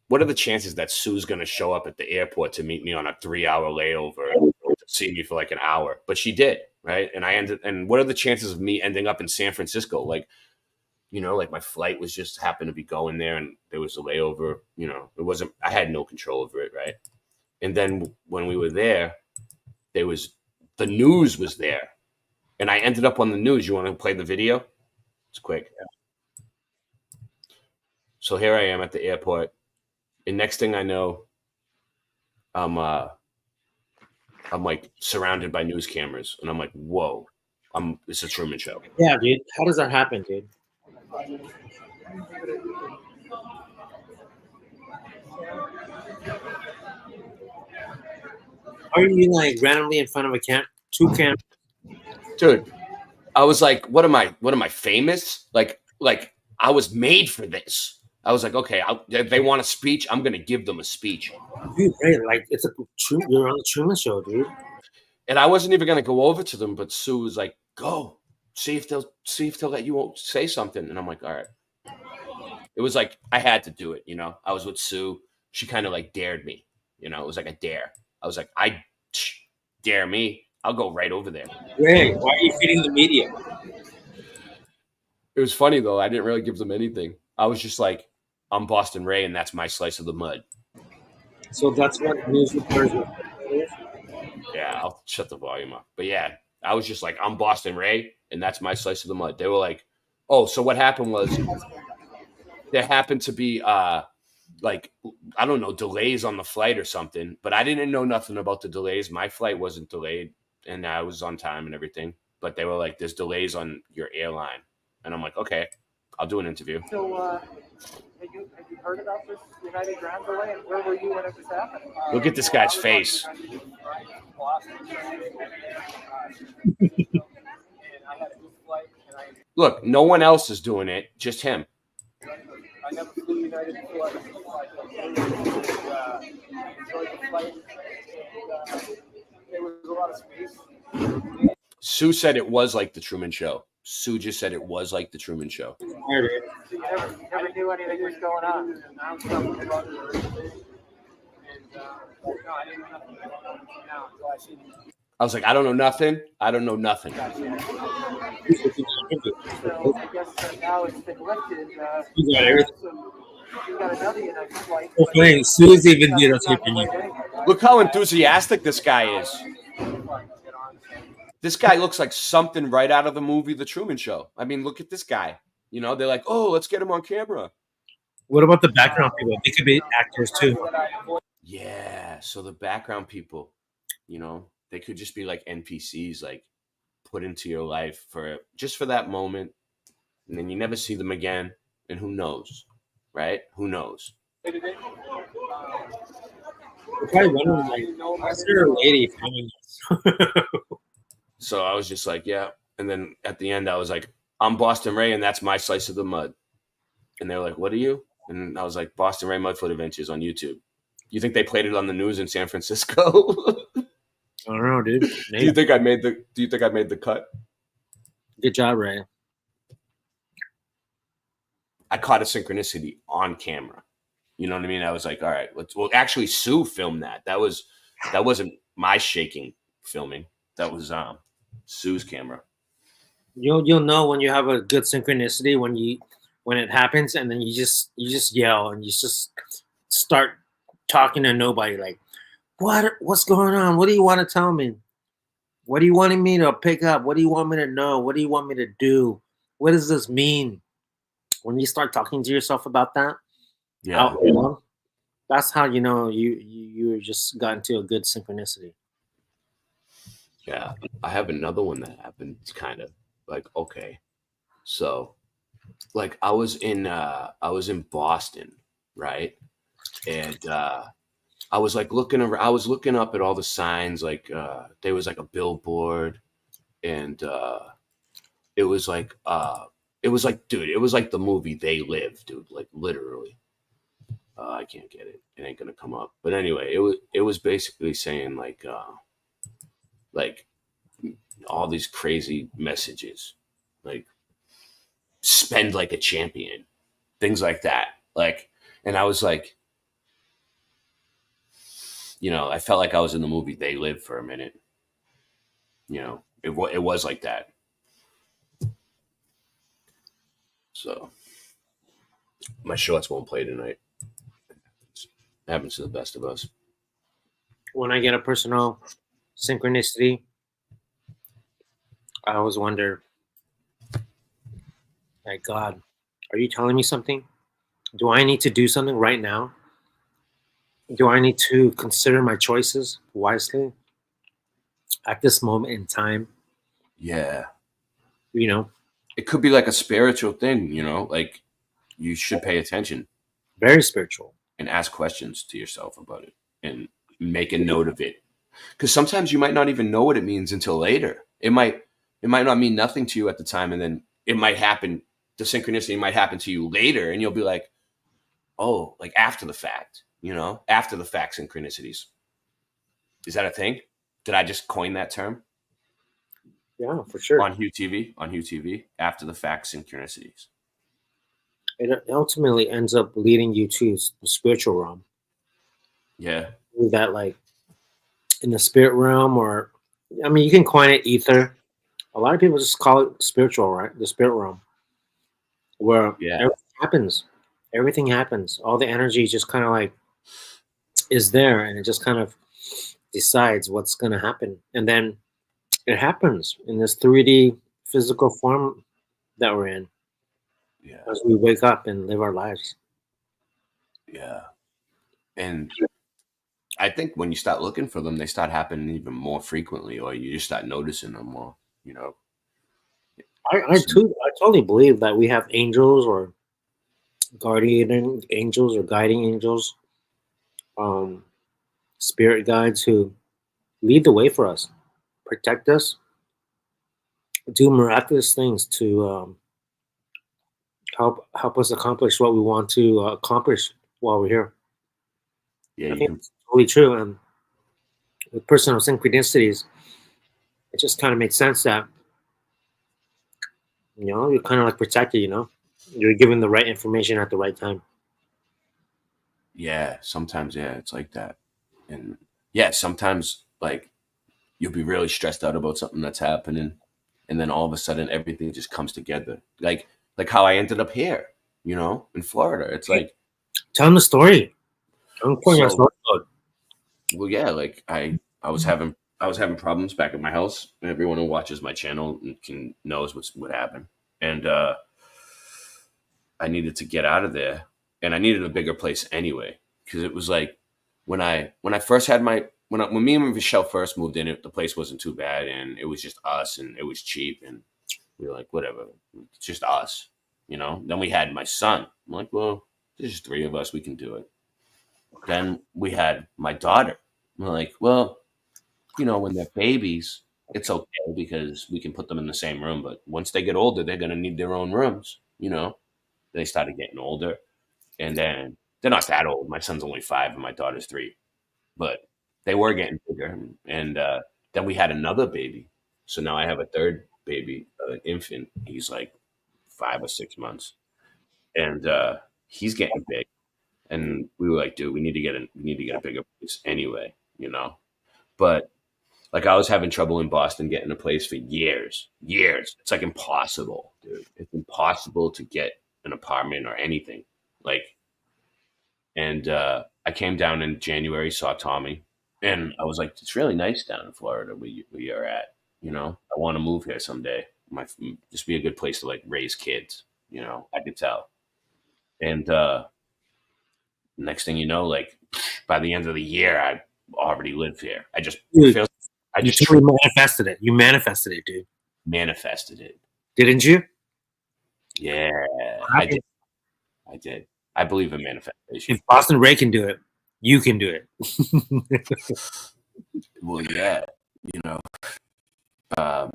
what are the chances that Sue's going to show up at the airport to meet me on a 3-hour layover to see me for like an hour? But she did, right? And what are the chances of me ending up in San Francisco? Like, you know, like my flight was just happened to be going there and there was a layover, you know, I had no control over it, right? And then when we were there, the news was there. And I ended up on the news. You want to play the video? It's quick. Yeah. So here I am at the airport. And next thing I know, I'm like surrounded by news cameras, and I'm like, whoa, it's a Truman Show. Yeah, dude. How does that happen, dude? Are you like randomly in front of two cameras? Dude, I was like, what am I famous? Like I was made for this. I was like, okay, if they want a speech, I'm gonna give them a speech. Dude, right? Like you're on the Truman Show, dude. And I wasn't even gonna go over to them, but Sue was like, "Go, see if they'll let you say something." And I'm like, "All right." It was like I had to do it, you know. I was with Sue. She kind of like dared me, you know. It was like a dare. I was like, dare me. I'll go right over there. Greg, why are you feeding the media? It was funny though. I didn't really give them anything. I was just like, I'm Boston Ray, and that's my slice of the mud. So that's what news reporters are. Yeah, I'll shut the volume up. But yeah, I was just like, I'm Boston Ray, and that's my slice of the mud. They were like, oh, so what happened was there happened to be like, I don't know, delays on the flight or something, but I didn't know nothing about the delays. My flight wasn't delayed, and I was on time and everything. But they were like, there's delays on your airline. And I'm like, okay, I'll do an interview. So, have you heard about this United ground delay, and where were you when it was happening? Look at this guy's face. Look, no one else is doing it, just him. I never flew United before. I enjoyed the flight. There was a lot of space. Sue said it was like the Truman Show. Sue just said it was like the Truman Show. So you never knew anything was going on. No, I didn't know nothing was going on now until I seen you. I was like, I don't know nothing. I don't know nothing. So I guess now it's been lifted. You got everything. You got another United flight. Oh, funny. Sue's even videotaping you. Look how enthusiastic this guy is. This guy looks like something right out of the movie The Truman Show. I mean, look at this guy. You know, they're like, oh, let's get him on camera. What about the background people? They could be actors too. Yeah, so the background people, you know, they could just be like NPCs, like put into your life for that moment, and then you never see them again. And who knows, right? Who knows? You're probably wondering, like, why is there a lady filming this? So I was just like, yeah. And then at the end, I was like, I'm Boston Ray, and that's my slice of the mud. And they were like, what are you? And I was like, Boston Ray Mudfoot Adventures on YouTube. You think they played it on the news in San Francisco? I don't know, dude. Maybe. Do you think I made the cut? Good job, Ray. I caught a synchronicity on camera. You know what I mean? I was like, all right, actually Sue filmed that. That wasn't my shaking filming. That was Sue's camera. You'll know when you have a good synchronicity when it happens, and then you just yell and you just start talking to nobody like, what's going on? What do you want to tell me? What do you wanting me to pick up? What do you want me to know? What do you want me to do? What does this mean? When you start talking to yourself about that Yeah. out loud, that's how you know you just got into a good synchronicity. Yeah. I have another one that happened. It's kind of like, okay. So like I was in Boston, right? And I was like looking around, I was looking up at all the signs, like there was like a billboard, and it was like, dude, it was like the movie They Live, dude, like literally. I can't get it. It ain't gonna come up. But anyway, it was basically saying like all these crazy messages, like spend like a champion, things like that. Like, and I was like, I felt like I was in the movie They Live for a minute. It was like that. So my shorts won't play tonight. Happens to the best of us. When I get a personal synchronicity, I always wonder, like, God, are you telling me something? Do I need to do something right now? Do I need to consider my choices wisely at this moment in time? Yeah. You know, It could be like a spiritual thing, like you should pay attention very spiritual. and ask questions to yourself about it and make a note of it. Because sometimes you might not even know what it means until later. It might not mean nothing to you at the time, and then it might happen. The synchronicity might happen to you later, and you'll be like, "Oh, like after the fact." After the fact synchronicities. Is that a thing? Did I just coin that term Yeah, for sure. on Hugh TV? On Hugh TV, after the fact synchronicities. It ultimately ends up leading you to the spiritual realm. Yeah, That, like, in the spirit realm, or I mean, you can coin it ether. A lot of people just call it spiritual, right? The spirit realm, where yeah, everything happens. Everything happens. All the energy just kind of like is there, and it just kind of decides what's going to happen, and then it happens in this 3D physical form that we're in yeah, as we wake up and live our lives. yeah. And I think when you start looking for them, they start happening even more frequently, or you just start noticing them more. You know. I totally believe that we have angels or guardian angels or guiding angels, um, spirit guides who lead the way for us, protect us, do miraculous things to help us accomplish what we want to accomplish while we're here. Yeah, I you think can. it's totally true. And with personal synchronicities, it just kind of makes sense that you're kind of like protected. You're given the right information at the right time. Yeah, sometimes, yeah, it's like that. And yeah, sometimes like you'll be really stressed out about something that's happening, and then all of a sudden everything just comes together. Like how I ended up here, in Florida. It's like, Tell them the story. I'm putting your so story mode. well, yeah, like I was having problems back at my house. Everyone who watches my channel knows what happened. And I needed to get out of there, and I needed a bigger place anyway, because it was like when I first had when me and Michelle first moved in, the place wasn't too bad, and it was just us, and it was cheap, and we were like, whatever, it's just us. Then we had my son. I'm like, well, there's just three of us, we can do it. Then we had my daughter. I'm like, well, when they're babies, it's okay because we can put them in the same room, but once they get older, they're gonna need their own rooms. They started getting older, and then they're not that old. My son's only 5 and my daughter's 3, but they were getting bigger. And then we had another baby. So now I have a third baby, an infant. He's like 5 or 6 months, and he's getting big. And we were like, dude, we need to get a bigger place anyway. But Like I was having trouble in Boston getting a place for years. It's like impossible, dude. It's impossible to get an apartment or anything. Like, and I came down in January, saw Tommy, and I was like, it's really nice down in Florida where you're at. You know, I want to move here someday. Just be a good place to like raise kids. You know, I could tell. And next thing you know, like by the end of the year, I already live here. I just Dude, feel I you just totally manifested it. You manifested it, dude. manifested it. Didn't you? Yeah, I did. I did. I believe in manifestation. If Boston Ray can do it, you can do it. Well, yeah, you know, um,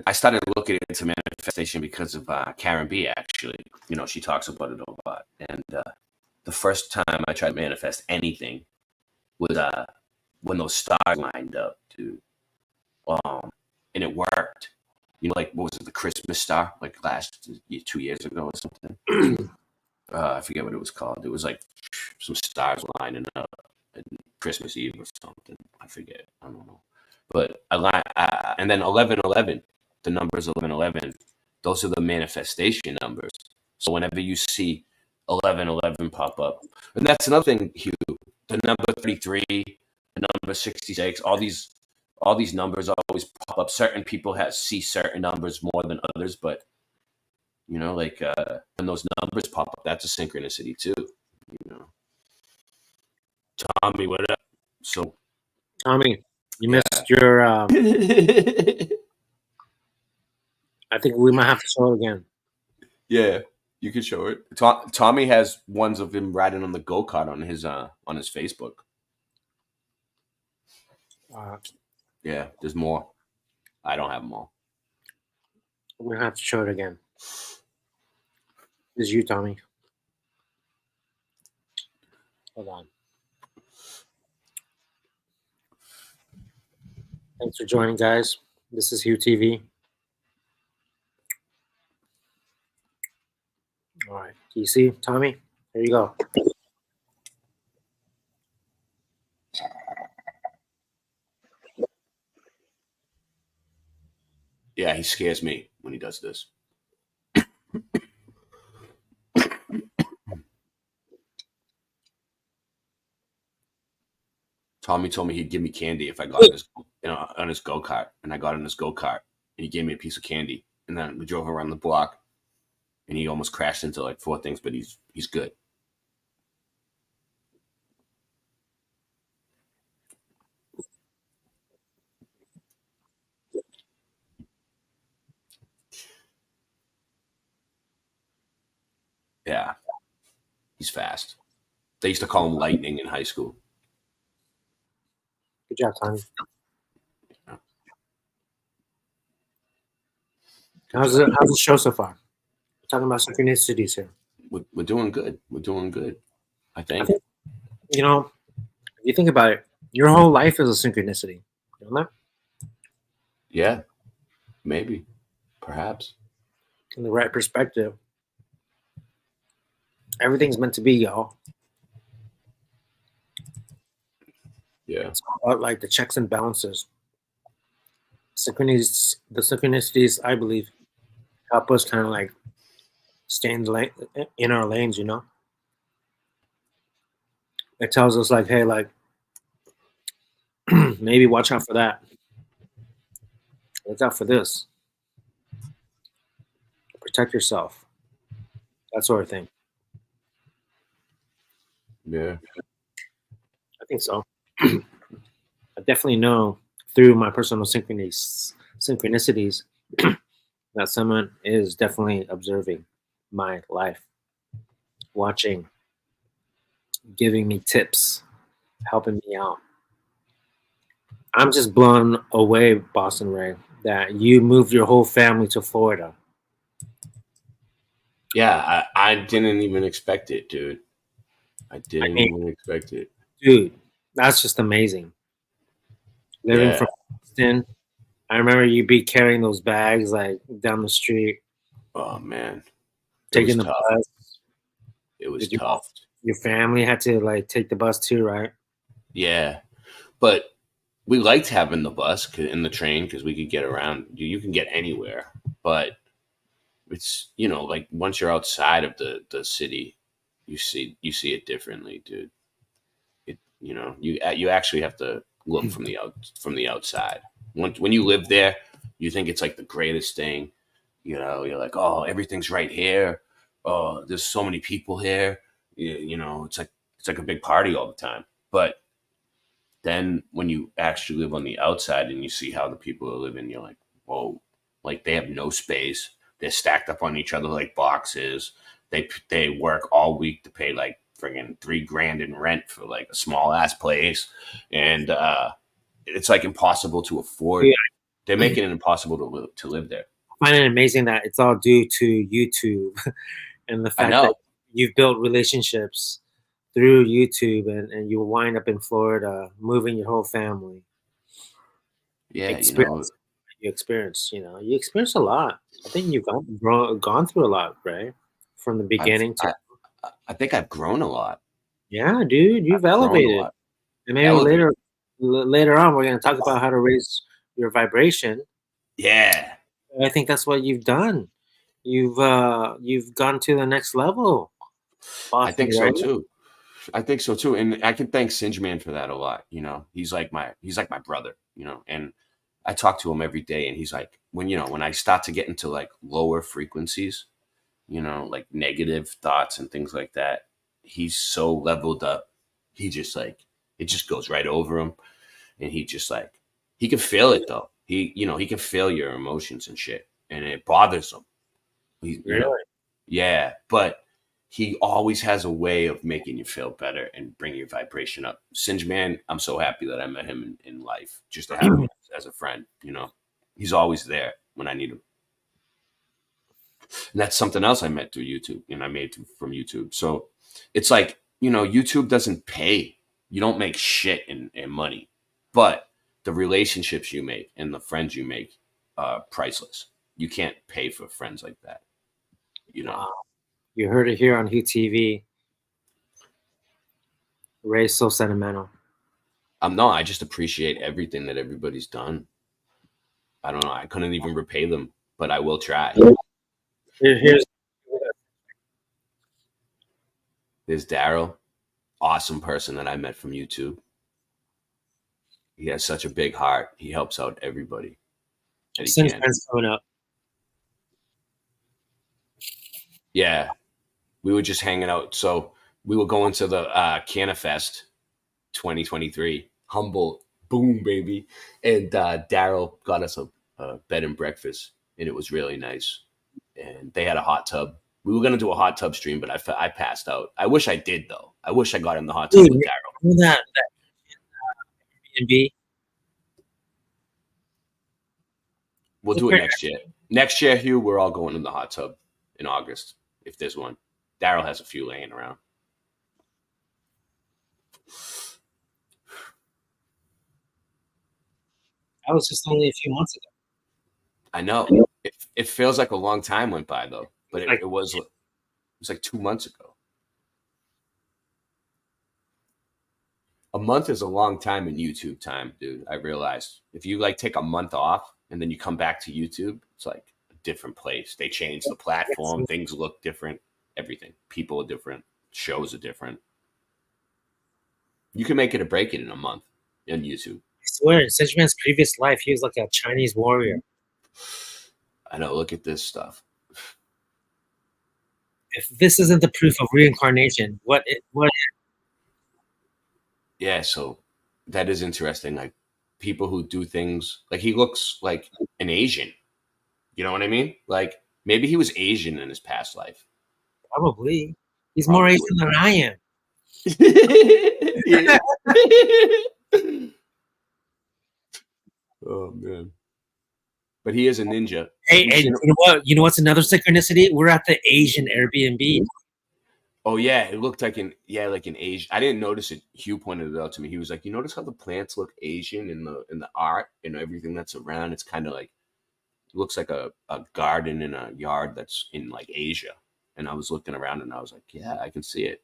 I started looking into manifestation because of Karen B. Actually, you know, she talks about it a lot. And the first time I tried to manifest anything was when those stars lined up, dude. And it worked. You know, like what was it, the Christmas star, like 2 years ago or something. I forget what it was called. It was like some stars lining up and Christmas Eve or something. I forget. I don't know. But and then 1111, the numbers 1111, those are the manifestation numbers. So whenever you see 1111 pop up, and that's another thing, Hugh, the number 33, the number 66, all these numbers always pop up. Certain people see certain numbers more than others, but you know, like when those numbers pop up, that's a synchronicity too. You know, Tommy, what up? So, Tommy, you missed your. I think we might have to show it again. Yeah, you can show it. Tommy has ones of him riding on the go-kart on his Facebook. Yeah, there's more. I don't have them all. We're gonna have to show it again. This is you, Tommy. Hold on. Thanks for joining, guys. This is Hieu TV. All right. Do you see, Tommy? There you go. Yeah, he scares me when he does this. Tommy told me he'd give me candy if I got on his go-kart, and I got on his go-kart, and he gave me a piece of candy, and then we drove around the block, and he almost crashed into like 4 things, but he's good. Yeah, he's fast. They used to call him Lightning in high school. Good job, Tommy. How's the show so far? We're talking about synchronicities here. We're doing good. We're doing good. I think. You know, if you think about it, your whole life is a synchronicity. You know that? Yeah, maybe, perhaps. In the right perspective, everything's meant to be, y'all. Yeah. It's all about like the checks and balances. The synchronicities, I believe, help us kind of like stay in our lanes, you know? It tells us like, hey, like, maybe watch out for that. Look out for this. Protect yourself. That sort of thing. Yeah. I think so. I definitely know through my personal synchronicities that someone is definitely observing my life, watching, giving me tips, helping me out. I'm just blown away, Boston Ray, that you moved your whole family to Florida. Yeah, I didn't even expect it, dude. I didn't even expect it. Dude, that's just amazing. Living from Boston, I remember you be carrying those bags like down the street. Oh man, taking the bus. It was tough. Your family had to like take the bus too, right? Yeah, but we liked having the bus and the train because we could get around. You can get anywhere, but it's like once you're outside of the city, you see it differently, dude. You actually have to look from the outside. When you live there, you think it's like the greatest thing. You're like, oh, everything's right here. Oh, there's so many people here. It's like a big party all the time. But then when you actually live on the outside and you see how the people are living, you're like, whoa, like they have no space. They're stacked up on each other like boxes. They work all week to pay like friggin' $3,000 in rent for like a small ass place, and it's like impossible to afford. Yeah. They're making it impossible to live there. I find it amazing that it's all due to YouTube and the I fact that know. you've built relationships through YouTube, and you wind up in Florida, moving your whole family. Yeah, You experience a lot. I think you've gone through a lot, right? From the beginning to I think I've grown a lot. yeah, dude, you've I've grown a elevated. lot. And maybe later on, we're going to talk about how to raise your vibration. Yeah, I think that's what you've done. You've gone to the next level. I think so too. I think so too, and I can thank Singe Man for that a lot. He's like my brother. And I talk to him every day, and he's like, when I start to get into like lower frequencies, like negative thoughts and things like that, he's so leveled up. He just like it just goes right over him, and he just like he can feel it though. He can feel your emotions and shit, and it bothers him. Really? Yeah, but he always has a way of making you feel better and bring your vibration up. Singe Man, I'm so happy that I met him in life, just to have him as a friend. He's always there when I need him. And that's something else I met through YouTube, and I made from YouTube. So it's like, YouTube doesn't pay. You don't make shit in money, but the relationships you make and the friends you make are priceless. You can't pay for friends like that. Wow. You heard it here on Hieu TV. Ray's so sentimental. No, I just appreciate everything that everybody's done. I don't know. I couldn't even repay them, but I will try. There's Daryl, awesome person that I met from YouTube. He has such a big heart. He helps out everybody that he can. Coming up. Yeah, we were just hanging out. So we were going to the Canafest 2023, Humboldt, boom, baby. And Daryl got us a bed and breakfast, and it was really nice. And they had a hot tub. We were going to do a hot tub stream, but I passed out. I wish I did, though. I wish I got in the hot tub with Daryl. That Airbnb. We'll do it next year. Next year, Hieu, we're all going in the hot tub in August, if there's one. Daryl has a few laying around. That was just only a few months ago. I know. It feels like a long time went by, though. But it was like 2 months ago. A month is a long time in YouTube time, dude. I realized if you like take a month off and then you come back to YouTube, it's like a different place. They changed the platform. Things look different. Everything. People are different. Shows are different. You can make it or break it in a month on YouTube. I swear, in Singe Man's previous life, he was like a Chinese warrior. I know. Look at this stuff. If this isn't the proof of reincarnation, what? Yeah, so that is interesting. Like people who do things like he looks like an Asian. You know what I mean? Like maybe he was Asian in his past life. Probably. He's more Asian than I am. Oh man. But he is a ninja. Hey, you know what? You know what's another synchronicity? We're at the Asian Airbnb. Oh yeah, it looked like an Asian. I didn't notice it. Hieu pointed it out to me. He was like, "You notice how the plants look Asian in the art and everything that's around? It's kind of like it looks like a garden in a yard that's in like Asia." And I was looking around and I was like, "Yeah, I can see it."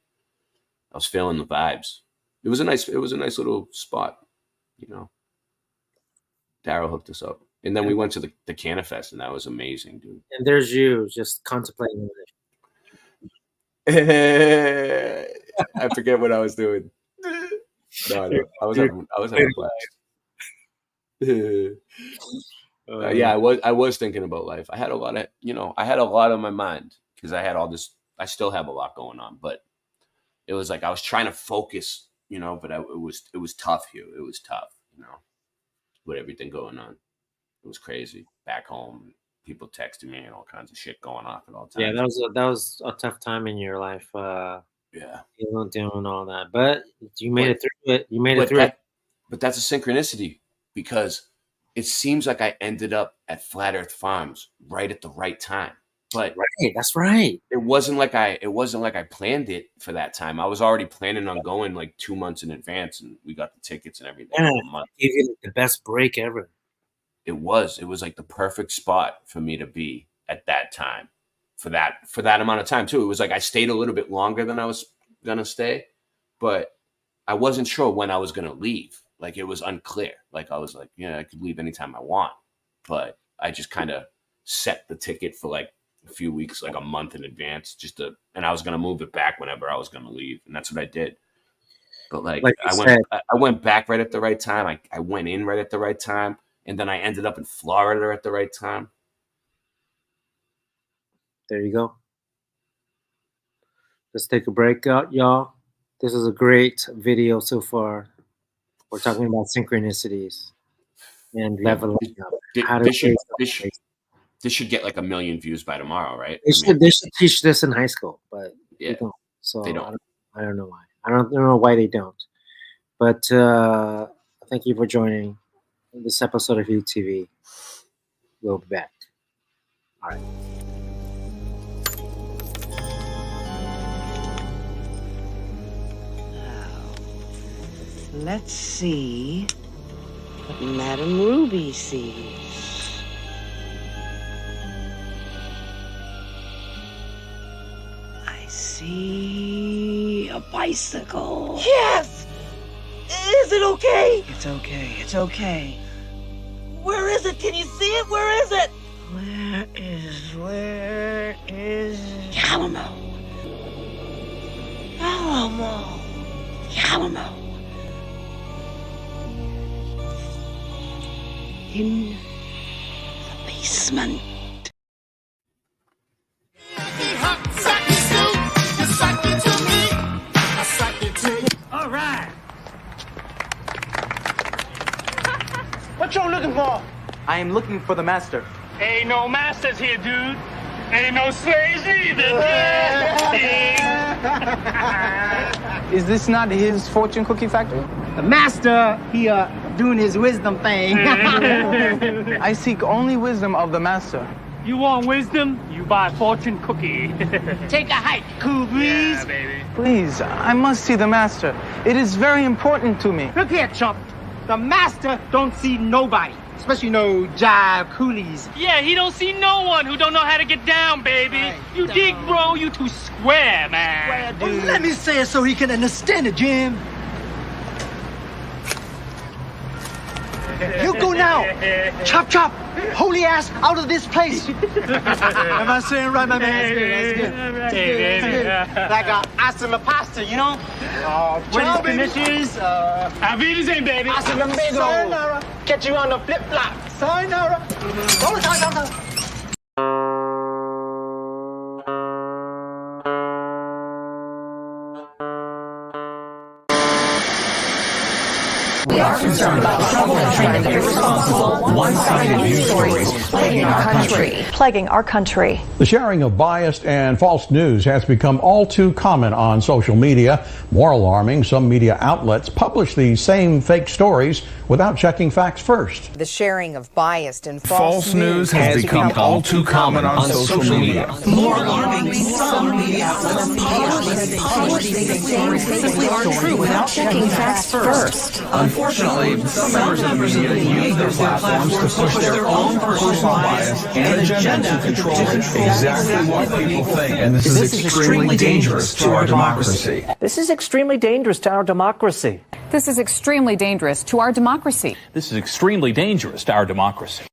I was feeling the vibes. It was a nice little spot, you know. Daryl hooked us up. And then we went to the Canifest, and that was amazing, dude. And there's you just contemplating I forget what I was doing. No, I was having a blast. Yeah, I was thinking about life. I had a lot on my mind because I had all this. I still have a lot going on, but it was like I was trying to focus, you know. But it was tough here. It was tough, you know, with everything going on. It was crazy back home. People texting me and all kinds of shit going off at all times. Yeah, that was a tough time in your life. Yeah, doing all that, but you made it through it. You made it through it. But that's a synchronicity because it seems like I ended up at Flat Earth Farms right at the right time. But right, that's right. It wasn't like I planned it for that time. I was already planning on going like 2 months in advance, and we got the tickets and everything. Yeah, gave you the best break ever. It was like the perfect spot for me to be at that time for that amount of time too. It was like I stayed a little bit longer than I was gonna stay, but I wasn't sure when I was gonna leave. Like it was unclear. Like I was like, yeah, I could leave anytime I want, but I just kind of set the ticket for like a few weeks, like a month in advance, and I was gonna move it back whenever I was gonna leave, and that's what I did. But like I went back right at the right time. I went in right at the right time, and then I ended up in Florida at the right time. There you go. Let's take a break out, y'all. This is a great video so far. We're talking about synchronicities and leveling up. This should get like 1 million views by tomorrow, right? They should teach this in high school, but yeah, they don't. So they don't. I don't know why. I don't know why they don't. But thank you for joining this episode of Hieu TV. We'll be back. All right. Let's see what Madame Ruby sees. I see a bicycle. Yes! Is it okay? It's okay. It's okay. Where is it? Can you see it? Where is it? Where is... Alamo. Alamo. Alamo. In the basement. All right. What you looking for? I am looking for the master. Ain't no masters here, dude. Ain't no slaves either. Is this not his fortune cookie factory? The master, he doing his wisdom thing. I seek only wisdom of the master. You want wisdom? You buy a fortune cookie. Take a hike, cool breeze. Yeah, baby. Please, I must see the master. It is very important to me. Look here, chump. The master don't see nobody, especially no jive coolies. Yeah, he don't see no one who don't know how to get down, baby. Right, you dig, bro? You too square, man. Square, dude. Well, let me say it so he can understand it, Jim. You go now. Chop, chop. Holy ass out of this place. Am I saying right, my man? That's good. Like hasta la pasta, you know? Buenas conditions. Avisen, baby. Hasta luego. Sayonara. Catch you on the flip-flop. Sayonara. Sayonara. We are concerned about the troubling trend of irresponsible, one-sided news stories plaguing our country. The sharing of biased and false news has become all too common on social media. More alarming, some media outlets publish these same fake stories without checking facts first. The sharing of biased and false news has become all too common on social media. More alarming, some media simply aren't true without checking facts first. Unfortunately, some members of the media use their platforms to push their own personal bias and agenda to control exactly what people think. And this is extremely dangerous to our democracy. This is extremely dangerous to our democracy. This is extremely dangerous to our democracy. This is extremely dangerous to our democracy.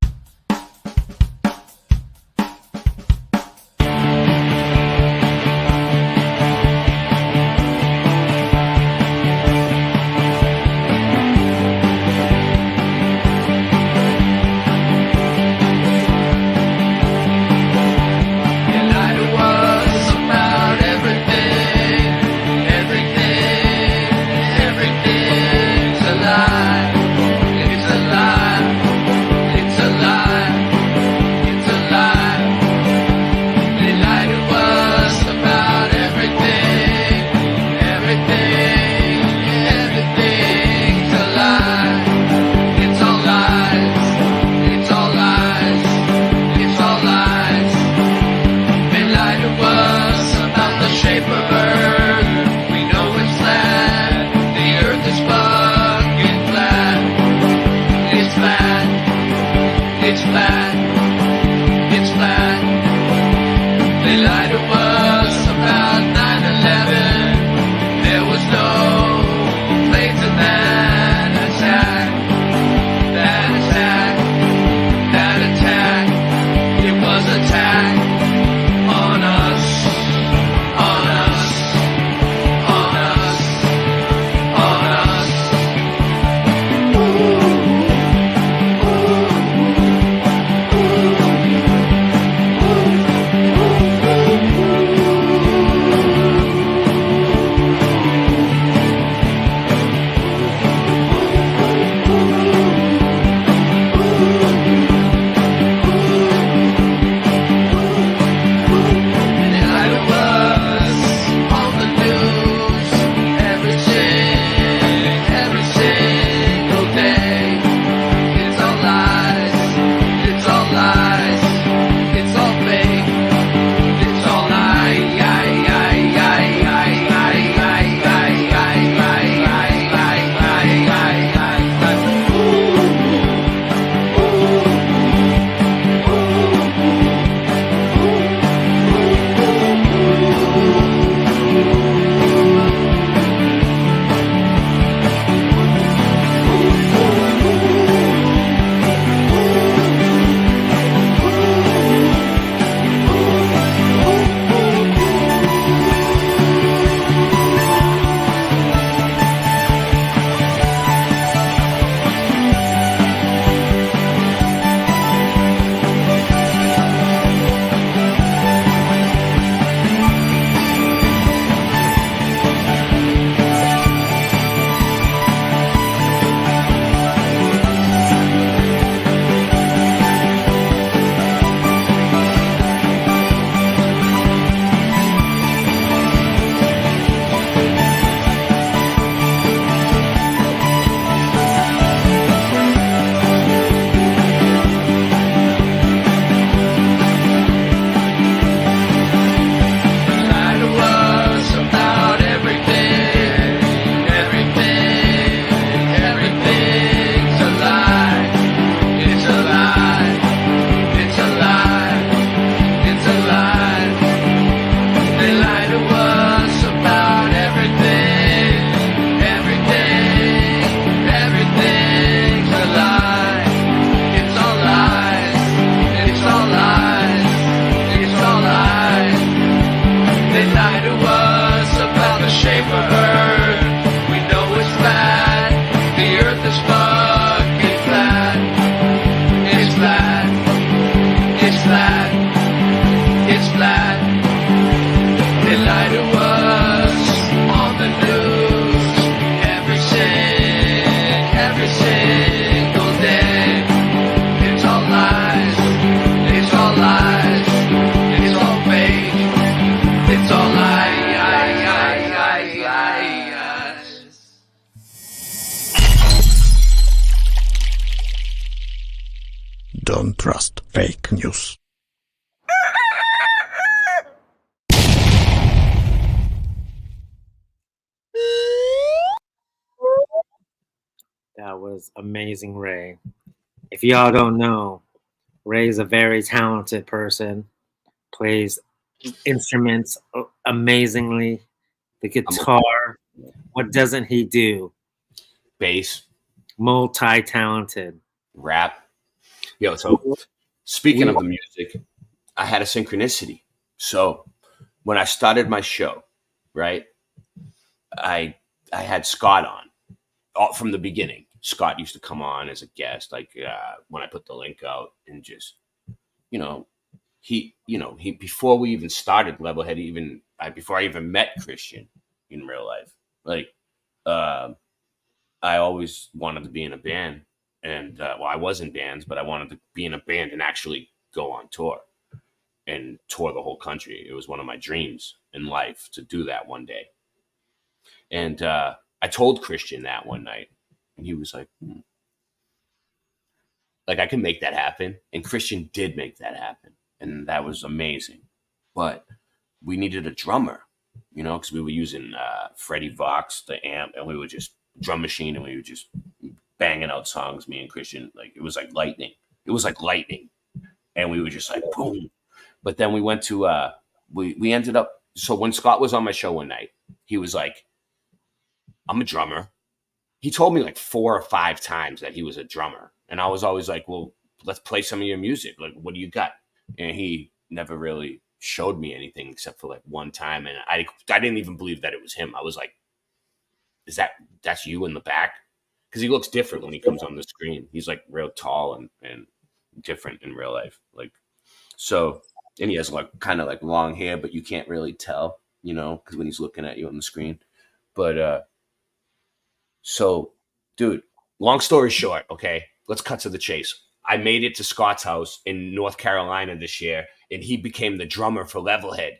Don't trust fake news. That was amazing, Ray. If y'all don't know, Ray's a very talented person. Plays instruments amazingly. The guitar. What doesn't he do? Bass. Multi-talented. Rap. Yo, so speaking of the music, I had a synchronicity. So when I started my show, right, I had Scott on all from the beginning. Scott used to come on as a guest, like when I put the link out, and just, he before we even started Levelhead, before I even met Christian in real life, like I always wanted to be in a band, and I was in bands, but I wanted to be in a band and actually go on tour and tour the whole country. It was one of my dreams in life to do that one day. And I told Christian that one night, and he was like, like, I can make that happen. And Christian did make that happen. And that was amazing. But we needed a drummer, because we were using Freddie Vox, the amp, and we were just drum machine, and we were just banging out songs, me and Christian. Like, it was like lightning. It was like lightning. And we were just like, boom. But then we went to, we ended up, so when Scott was on my show one night, he was like, I'm a drummer. He told me like 4 or 5 times that he was a drummer. And I was always like, well, let's play some of your music. Like, what do you got? And he never really showed me anything except for like one time. And I didn't even believe that it was him. I was like, that's you in the back? Because he looks different when he comes on the screen. He's like real tall and different in real life. Like, so, and he has like kind of like long hair, but you can't really tell, because when he's looking at you on the screen. But so, dude, long story short, okay, let's cut to the chase. I made it to Scott's house in North Carolina this year, and he became the drummer for Levelhead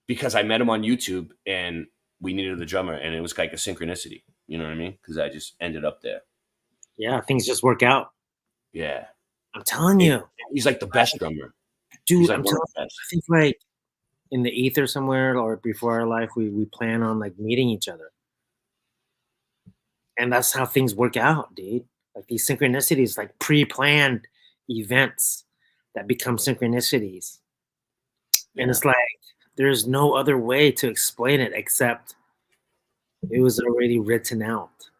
because I met him on YouTube, and we needed the drummer, and it was like a synchronicity. You know what I mean? Because I just ended up there. Yeah, things just work out. Yeah. I'm telling you. He's like the best drummer. Dude, like I'm telling you, I think like in the ether somewhere or before our life, we plan on like meeting each other. And that's how things work out, dude. Like these synchronicities, like pre-planned events that become synchronicities. And it's like, there's no other way to explain it except it was already written out.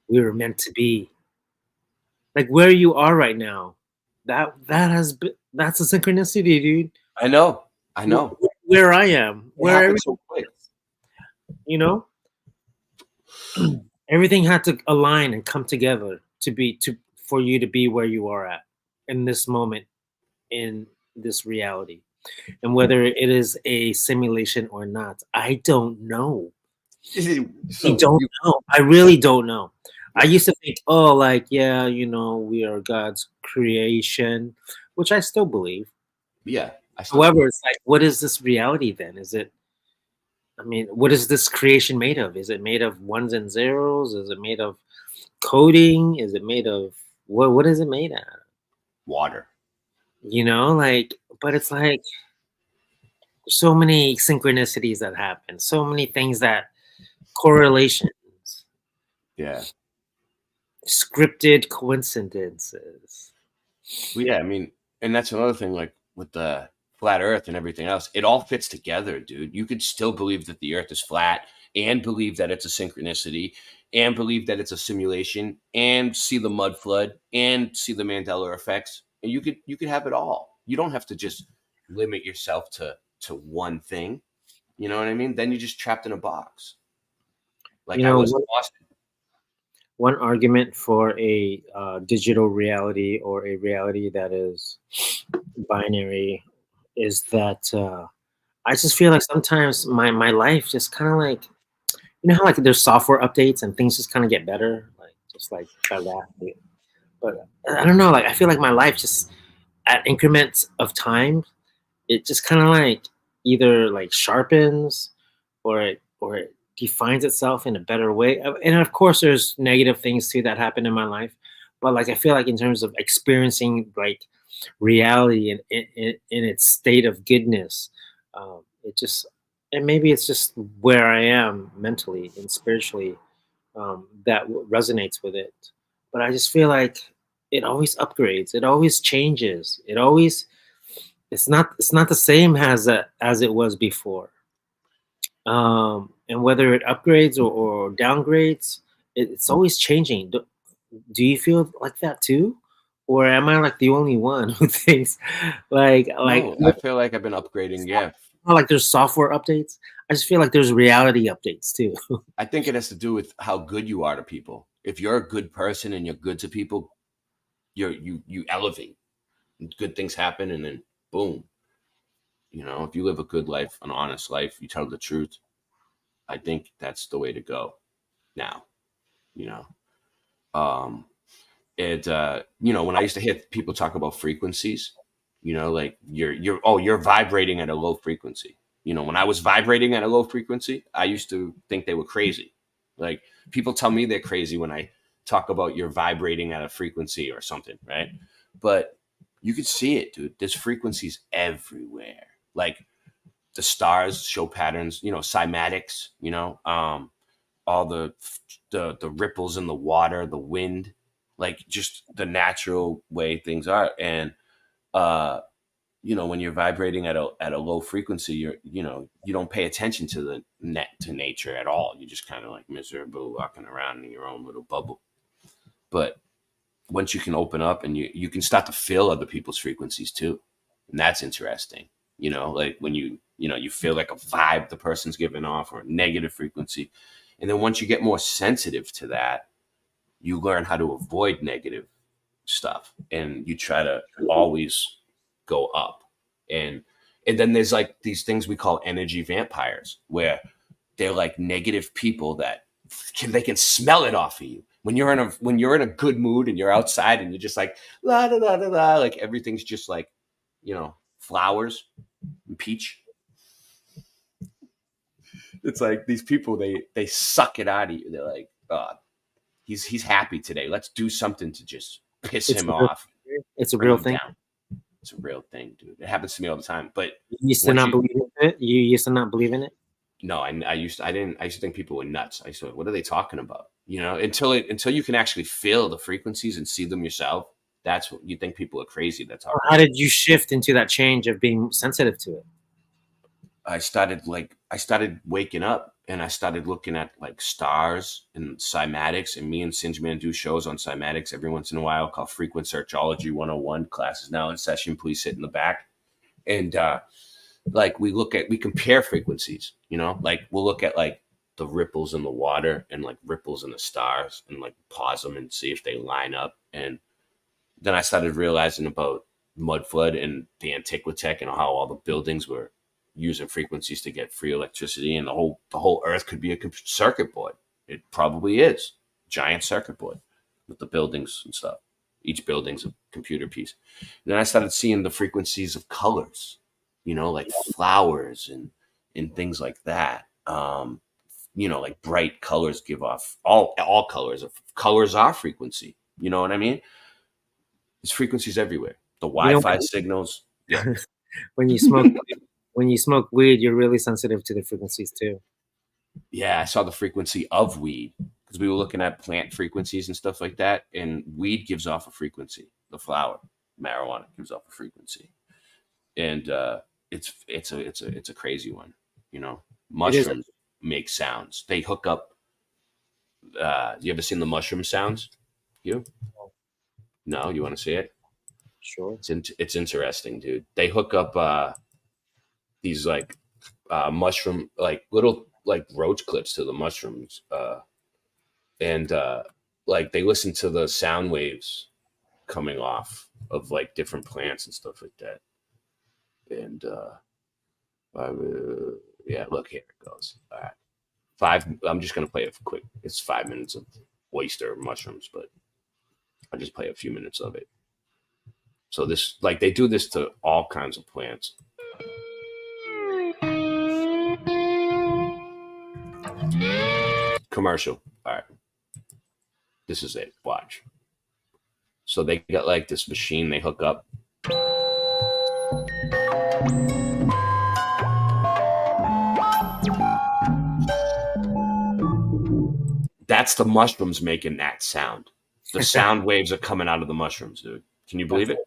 We were meant to be. Like where you are right now, that's a synchronicity, dude. I know. Where I am, where everything, so quick. Everything had to align and come together for you to be where you are at in this moment, in this reality. And whether it is a simulation or not, I don't know. I don't know. I really don't know. I used to think, oh, like, yeah, we are God's creation, which I still believe. Yeah. However, it's like, what is this reality then? What is this creation made of? Is it made of ones and zeros? Is it made of coding? Is it made of what is it made out of? Water. But it's like so many synchronicities that happen, so many things correlations. Yeah. Scripted coincidences. Well, yeah, and that's another thing, like with the flat earth and everything else, it all fits together, dude. You could still believe that the earth is flat and believe that it's a synchronicity and believe that it's a simulation and see the mud flood and see the Mandela effects. And you could have it all. You don't have to just limit yourself to one thing. You know what I mean? Then you're just trapped in a box. Like I was in Boston. One argument for a digital reality or a reality that is binary is that I just feel like sometimes my life just kind of like, how like there's software updates and things just kind of get better, like just like that. But I don't know, like I feel like my life just at increments of time, it just kind of like either like sharpens or it defines itself in a better way. And of course there's negative things too that happen in my life, but like I feel like in terms of experiencing like reality in its state of goodness, and maybe it's just where I am mentally and spiritually that resonates with it. But I just feel like it always upgrades. It always changes. It's not the same as it was before. And whether it upgrades or downgrades, it's always changing. Do you feel like that too? Or am I like the only one who thinks like No, I feel like I've been upgrading. Yeah. not like there's software updates? I just feel like there's reality updates too. I think it has to do with how good you are to people. If you're a good person and you're good to people, you elevate. Good things happen, and then boom. You know, if you live a good life, an honest life, you tell the truth. I think that's the way to go. Now, you know, when I used to hear people talk about frequencies, like you're vibrating at a low frequency. When I was vibrating at a low frequency, I used to think they were crazy. Like people tell me they're crazy when I talk about you're vibrating at a frequency or something, right? But you can see it, dude. There's frequencies everywhere. Like the stars show patterns, cymatics, all the ripples in the water, the wind, like just the natural way things are. And when you're vibrating at a low frequency, you don't pay attention to nature at all. You're just kind of like miserable walking around in your own little bubble. But once you can open up and you can start to feel other people's frequencies too, and that's interesting. Like when you feel like a vibe the person's giving off or a negative frequency, and then once you get more sensitive to that, you learn how to avoid negative stuff, and you try to always go up. And then there's like these things we call energy vampires, where they're like negative people that they can smell it off of you. When you're in a good mood and you're outside and you're just like la da da da da, like everything's just like, flowers and peach. It's like these people, they suck it out of you. They're like, he's happy today. Let's do something to just piss him off. It's a real thing. Down. It's a real thing, dude. It happens to me all the time. But you used to not believe in it. You used to not believe in it. No, I used to think people were nuts. I used to, what are they talking about? Until you can actually feel the frequencies and see them yourself. That's what you think people are crazy. That's how did you shift into that change of being sensitive to it? I started waking up and I started looking at like stars and cymatics, and me and Sinjman do shows on cymatics every once in a while called Frequent Searchology 101. Class is now in session. Please sit in the back. And like we compare frequencies, like we'll look at like the ripples in the water and like ripples in the stars and like pause them and see if they line up. And then I started realizing about mud flood and the Antiquitech and how all the buildings were using frequencies to get free electricity, and the whole earth could be a circuit board. It probably is giant circuit board with the buildings and stuff. Each building's a computer piece. And then I started seeing the frequencies of colors, like flowers and things like that. Like bright colors give off all colors. Colors are frequency. You know what I mean? There's frequencies everywhere. The Wi-Fi signals. Yeah. When you smoke weed, you're really sensitive to the frequencies too. Yeah, I saw the frequency of weed because we were looking at plant frequencies and stuff like that, and weed gives off a frequency. The flower, marijuana, gives off a frequency, and it's a crazy one. Mushrooms make sounds. They hook up. You ever seen the mushroom sounds? You? No, you want to see it? Sure. It's interesting, dude. They hook up these like mushroom, like little like roach clips to the mushrooms, and like they listen to the sound waves coming off of like different plants and stuff like that. And yeah, look, here it goes. All right, I'm just gonna play it quick. It's 5 minutes of oyster mushrooms, but I'll just play a few minutes of it. So this, like, they do this to all kinds of plants. Commercial. All right. This is it. Watch. So they got like this machine they hook up. That's the mushrooms making that sound. The sound waves are coming out of the mushrooms, dude. Can you believe it?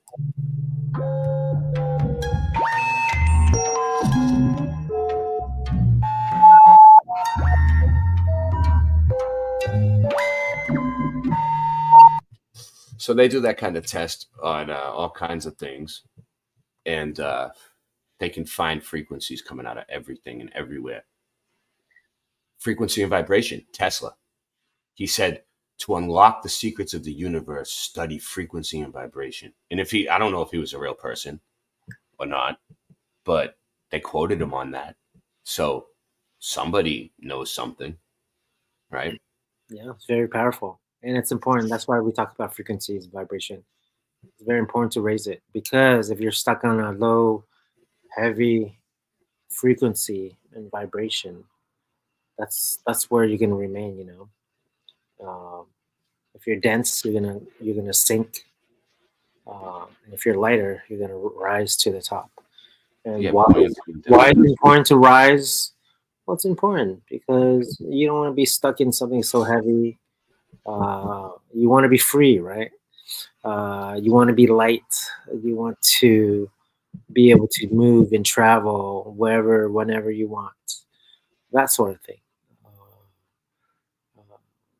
So they do that kind of test on all kinds of things, and they can find frequencies coming out of everything and everywhere. Frequency and vibration, Tesla. He said, to unlock the secrets of the universe, study frequency and vibration. And I don't know if he was a real person or not, but they quoted him on that. So somebody knows something, right? Yeah, it's very powerful. And it's important. That's why we talk about frequencies, vibration. It's very important to raise it, because if you're stuck on a low, heavy frequency and vibration, that's where you're gonna remain. If you're dense, you're gonna sink. And if you're lighter, you're gonna rise to the top. And Yeah, why is it important to rise? Well, it's important because you don't want to be stuck in something so heavy. You want to be free, right? You want to be light. You want to be able to move and travel wherever, whenever you want. That sort of thing.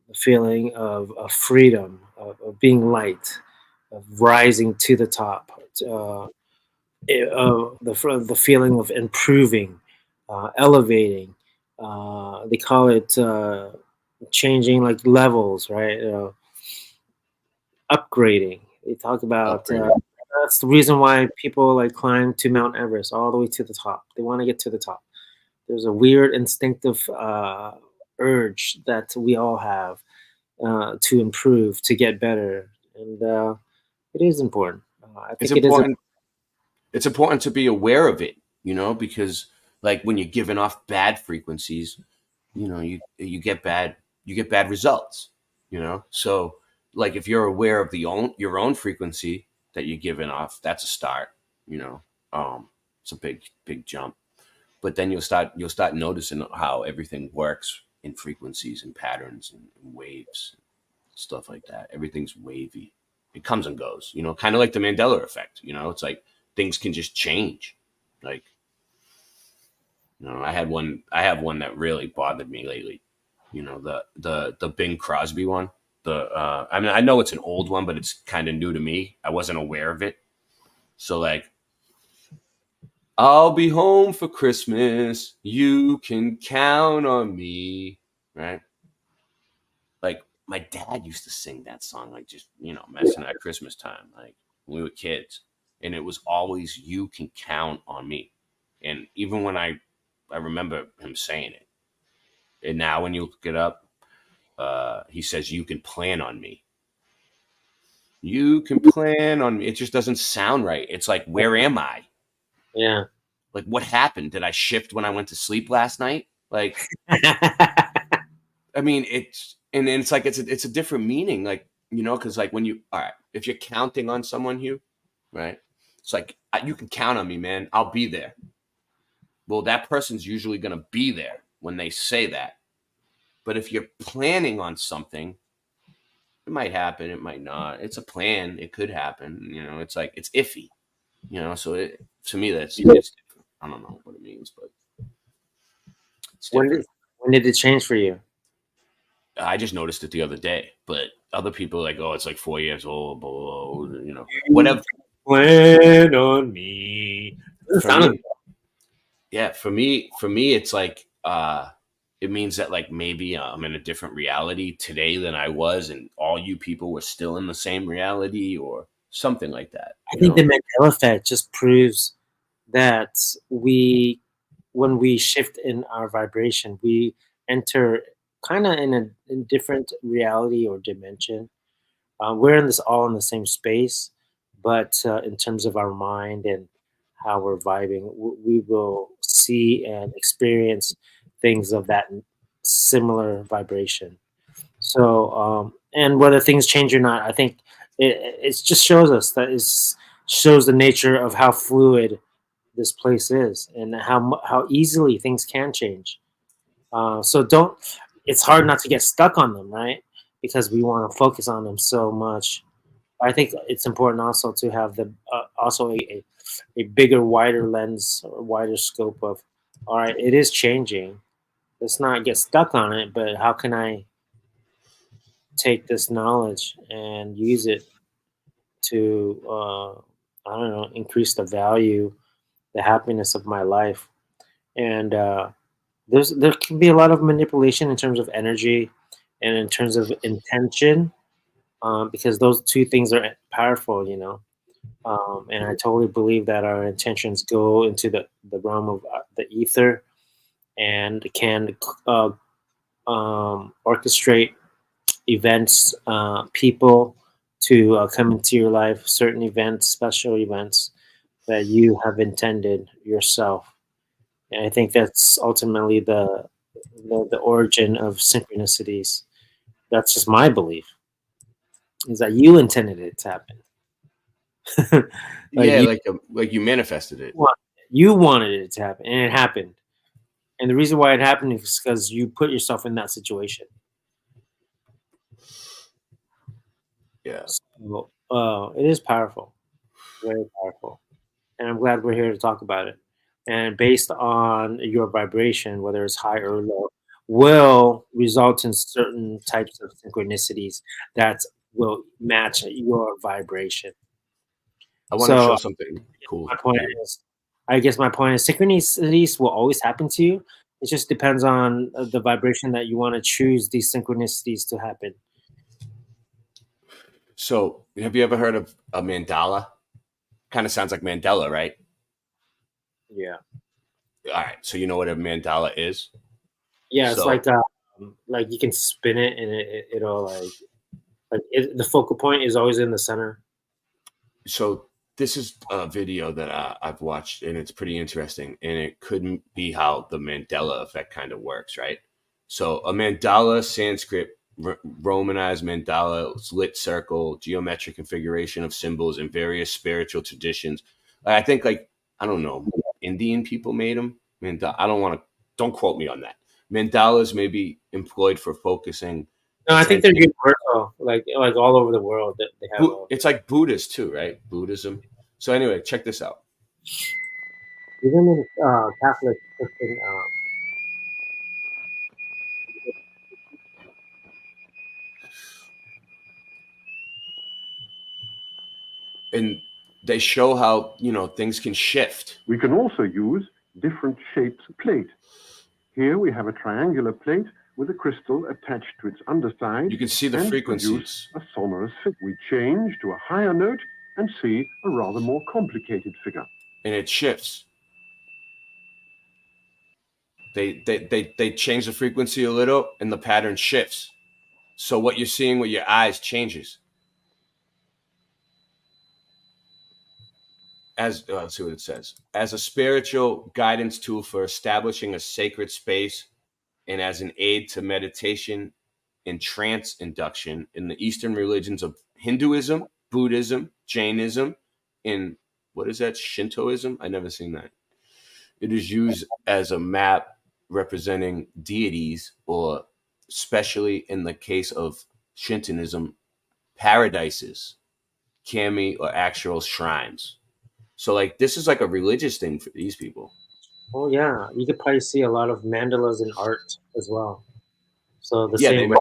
The feeling of freedom, of being light, of rising to the top. The feeling of improving, elevating. They call it changing like levels, right? Upgrading. They talk about that's the reason why people like climb to Mount Everest all the way to the top. They want to get to the top. There's a weird instinctive urge that we all have to improve, to get better, and it is important. I think it is. It's important to be aware of it, because like when you're giving off bad frequencies, you get bad results, So like if you're aware of your own frequency that you're giving off, that's a start, it's a big jump. But then you'll start noticing how everything works in frequencies and patterns and waves, stuff like that. Everything's wavy. It comes and goes, kind of like the Mandela effect. It's like things can just change. Like, I have one that really bothered me lately. The Bing Crosby one. I mean, I know it's an old one, but it's kind of new to me. I wasn't aware of it. So like, I'll be home for Christmas. You can count on me. Right? Like my dad used to sing that song, like just, messing at Christmas time, like when we were kids. And it was always, you can count on me. And even when I remember him saying it. And now when you look it up, he says, you can plan on me. You can plan on me. It just doesn't sound right. It's like, where am I? Yeah. Like, what happened? Did I shift when I went to sleep last night? Like, I mean, it's like, it's a different meaning. Like, cause like all right, if you're counting on someone, Hugh, right? It's like, you can count on me, man. I'll be there. Well, that person's usually going to be there when they say that. But if you're planning on something, it might happen. It might not. It's a plan. It could happen. It's like, it's iffy, so to me, it's different. I don't know what it means, but it's different. When did it change for you? I just noticed it the other day, but other people are like, oh, it's like 4 years old, blah, blah, blah, whatever. Plan on me. Yeah, for me, it's like, it means that like maybe I'm in a different reality today than I was, and all you people were still in the same reality or something like that. I think the Mandela effect just proves that when we shift in our vibration, we enter kind of in a different reality or dimension. We're all in the same space, but in terms of our mind and how we're vibing, we will see and experience things of that similar vibration. So, and whether things change or not, I think it just shows us shows the nature of how fluid this place is and how easily things can change. So it's hard not to get stuck on them, right? Because we want to focus on them so much. I think it's important also to have the also a bigger, wider lens or wider scope of, all right, it is changing. Let's not get stuck on it, but how can I take this knowledge and use it to, I don't know, increase the value, the happiness of my life? And there can be a lot of manipulation in terms of energy and in terms of intention, because those two things are powerful, you know. And I totally believe that our intentions go into the realm of the ether and can orchestrate events, people to come into your life, certain events, special events that you have intended yourself. And I think that's ultimately the origin of synchronicities. That's just my belief, is that you intended it to happen. Yeah, you, like you manifested it. you wanted it to happen, and it happened. And the reason why it happened is because you put yourself in that situation. Yeah. So, it is powerful, very powerful. And I'm glad we're here to talk about it. And based on your vibration, whether it's high or low, will result in certain types of synchronicities that will match your vibration. I want to show something cool. I guess my point is synchronicities will always happen to you. It just depends on the vibration that you want to choose these synchronicities to happen. So, have you ever heard of a mandala? Kind of sounds like Mandela, right? Yeah. All right. So you know what a mandala is? Yeah, it's like you can spin it and it'll the focal point is always in the center. So this is a video that I've watched, and it's pretty interesting. And it couldn't be how the Mandela effect kind of works, right? So a mandala, Sanskrit, Romanized mandala, lit circle, geometric configuration of symbols in various spiritual traditions. I think, like, I don't know, Indian people made them. I don't quote me on that. Mandalas may be employed for focusing. No, I think they're universal, like all over the world. That they have. It's like Buddhist too, right? Buddhism. So anyway, check this out. Even in Catholic, Christian, and they show how, things can shift. We can also use different shapes of plate. Here we have a triangular plate with a crystal attached to its underside. You can see the frequencies. A sonorous figure. We change to a higher note and see a rather more complicated figure. And it shifts. They change the frequency a little, and the pattern shifts. So what you're seeing with your eyes changes. Let's see what it says. As a spiritual guidance tool for establishing a sacred space and as an aid to meditation and trance induction in the Eastern religions of Hinduism, Buddhism, Jainism, and what is that? Shintoism? I've never seen that. It is used as a map representing deities, or especially in the case of Shintoism, paradises, kami, or actual shrines. So, like, this is like a religious thing for these people. Oh yeah, you could probably see a lot of mandalas in art as well. So the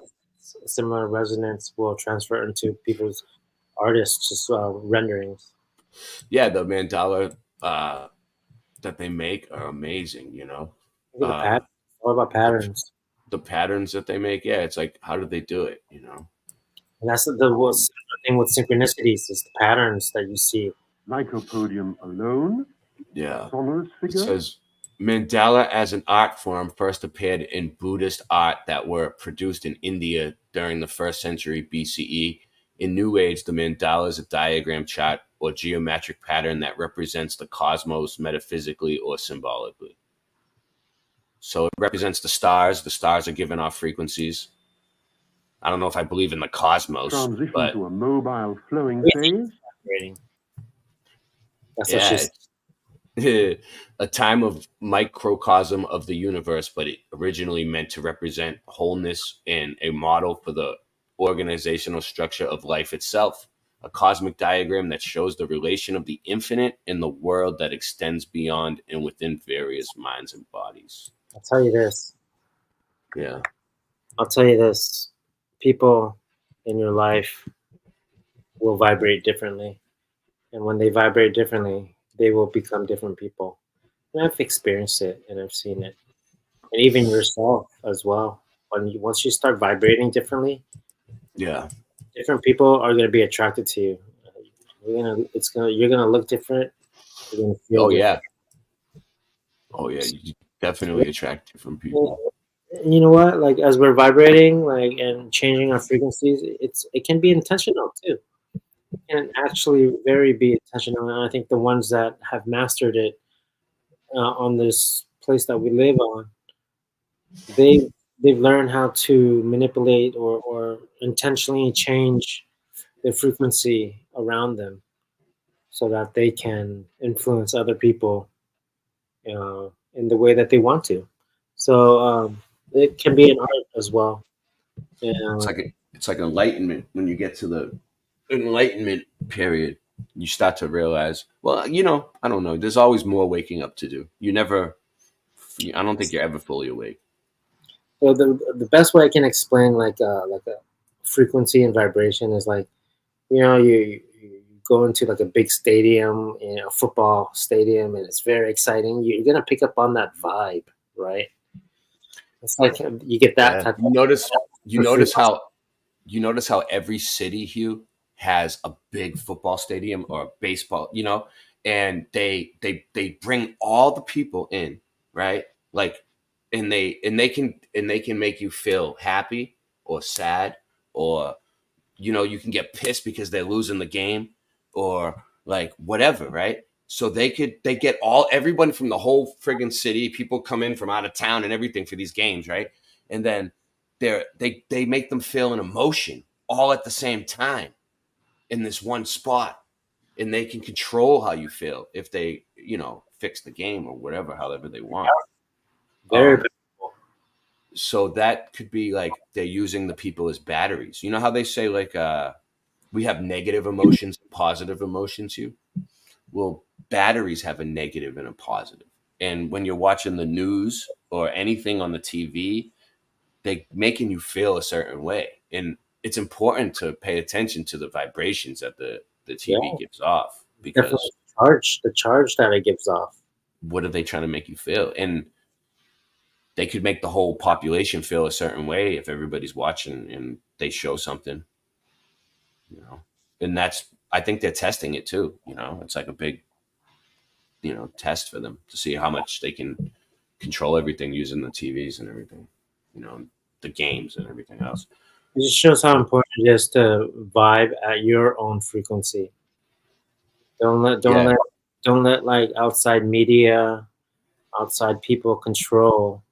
similar resonance will transfer into people's artists' renderings. Yeah, the mandala that they make are amazing. All about patterns. The patterns that they make, yeah, it's like, how did they do it? And that's the thing with synchronicities, is the patterns that you see. Lycopodium alone. Yeah. Sonorous figure. It says mandala as an art form first appeared in Buddhist art that were produced in India during the 1st century BCE. In New Age, the mandala is a diagram chart or geometric pattern that represents the cosmos metaphysically or symbolically. So it represents the stars. The stars are giving off frequencies. I don't know if I believe in the cosmos. Transition but to a mobile flowing phase. That's what she's. a time of microcosm of the universe, but it originally meant to represent wholeness and a model for the organizational structure of life itself. A cosmic diagram that shows the relation of the infinite in the world that extends beyond and within various minds and bodies. I'll tell you this. Yeah. I'll tell you this. People in your life will vibrate differently. And when they vibrate differently, they will become different people. And I've experienced it and I've seen it. And even yourself as well. Once you start vibrating differently, Yeah. different people are going to be attracted to you. You're gonna look different. You're gonna feel different. Oh yeah, you definitely attract different people. You know what? Like as we're vibrating, like and changing our frequencies, it can be intentional too. It can actually very be intentional, and I think the ones that have mastered it on this place that we live on, they've learned how to manipulate or intentionally change the frequency around them so that they can influence other people in the way that they want to. So it can be an art as well. It's like enlightenment. When you get to the enlightenment period, you start to realize, well, you know, I don't know. There's always more waking up to do. I don't think you're ever fully awake. So the best way I can explain like a frequency and vibration is like, you go into like a big stadium, a football stadium, and it's very exciting. You're gonna pick up on that vibe, right? It's like you get that type. You notice how every city, Hieu, has a big football stadium or a baseball, you know, and they bring all the people in, right? Like, and they can make you feel happy or sad, or you can get pissed because they're losing the game, or like whatever, right? So they get everyone from the whole friggin' city, people come in from out of town and everything for these games, right? And then they make them feel an emotion all at the same time in this one spot, and they can control how you feel if they fix the game or whatever, however they want. Very so that could be like they're using the people as batteries. You know how they say like we have negative emotions and positive emotions, Hieu? Well, batteries have a negative and a positive. And when you're watching the news or anything on the TV, they making you feel a certain way. And it's important to pay attention to the vibrations that the TV gives off, because the charge that it gives off. What are they trying to make you feel? And they could make the whole population feel a certain way if everybody's watching and they show something, and I think they're testing it too. It's like a big, test for them to see how much they can control everything using the TVs and everything, the games and everything else. It just shows how important it is to vibe at your own frequency. Don't let like outside media, outside people control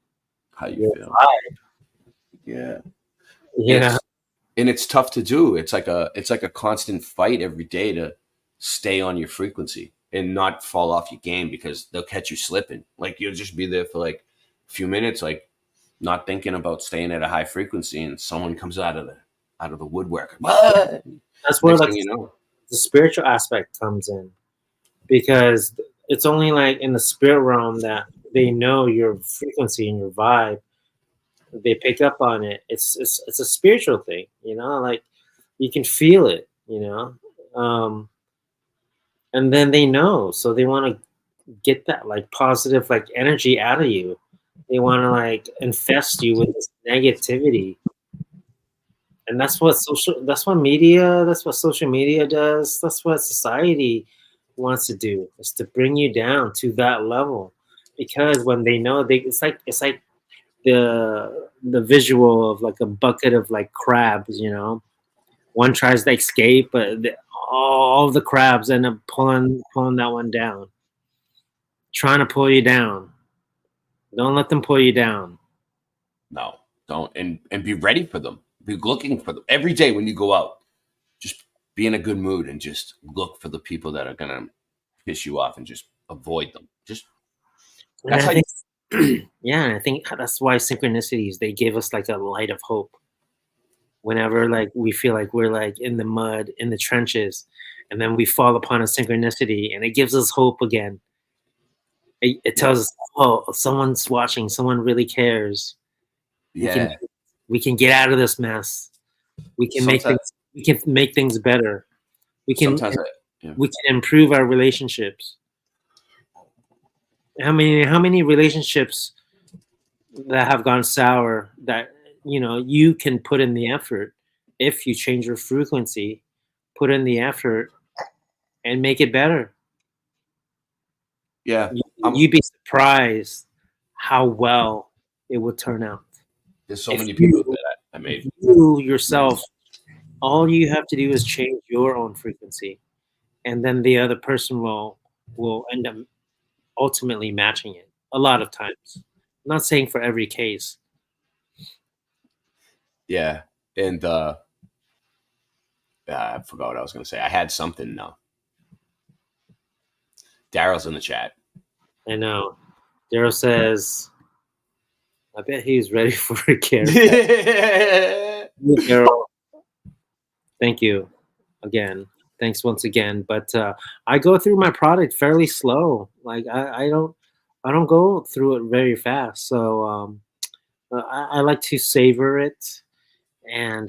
how you feel. Vibe. Yeah. And it's tough to do. It's like a constant fight every day to stay on your frequency and not fall off your game, because they'll catch you slipping. Like you'll just be there for like a few minutes, like not thinking about staying at a high frequency, and someone comes out of the woodwork. That's where like the spiritual aspect comes in, because it's only like in the spirit realm that they know your frequency and your vibe. They pick up on it. It's a spiritual thing, like you can feel it, and then they know, so they want to get that like positive like energy out of you. They want to like infest you with this negativity, and that's what social media does. That's what society wants to do, is to bring you down to that level, because when they know it's like the visual of like a bucket of like crabs, one tries to escape, but all the crabs end up pulling that one down, trying to pull you down. Don't let them pull you down. No, don't. And be ready for them. Be looking for them every day when you go out. Just be in a good mood and just look for the people that are gonna piss you off and just avoid them. Just And that's I how you. think, yeah, and I think that's why synchronicities, they give us like a light of hope. Whenever like we feel like we're like in the mud, in the trenches, and then we fall upon a synchronicity, and it gives us hope again. It tells us, oh, someone's watching, someone really cares. Yeah. We can get out of this mess. We can make Sometimes- things. We can make things better. We can. Sometimes We can improve our relationships. How many relationships that have gone sour that you can put in the effort if you change your frequency, put in the effort, and make it better. Yeah. You'd be surprised how well it would turn out. There's so If many people you- that I made. You yourself, all you have to do is change your own frequency, and then the other person will end up ultimately matching it a lot of times. I'm not saying for every case. Yeah. And I forgot what I was going to say. I had something now. Daryl's in the chat. I know. Daryl says, I bet he's ready for a care. Daryl, thank you again. Thanks once again. But I go through my product fairly slow. Like I don't go through it very fast. So I like to savor it and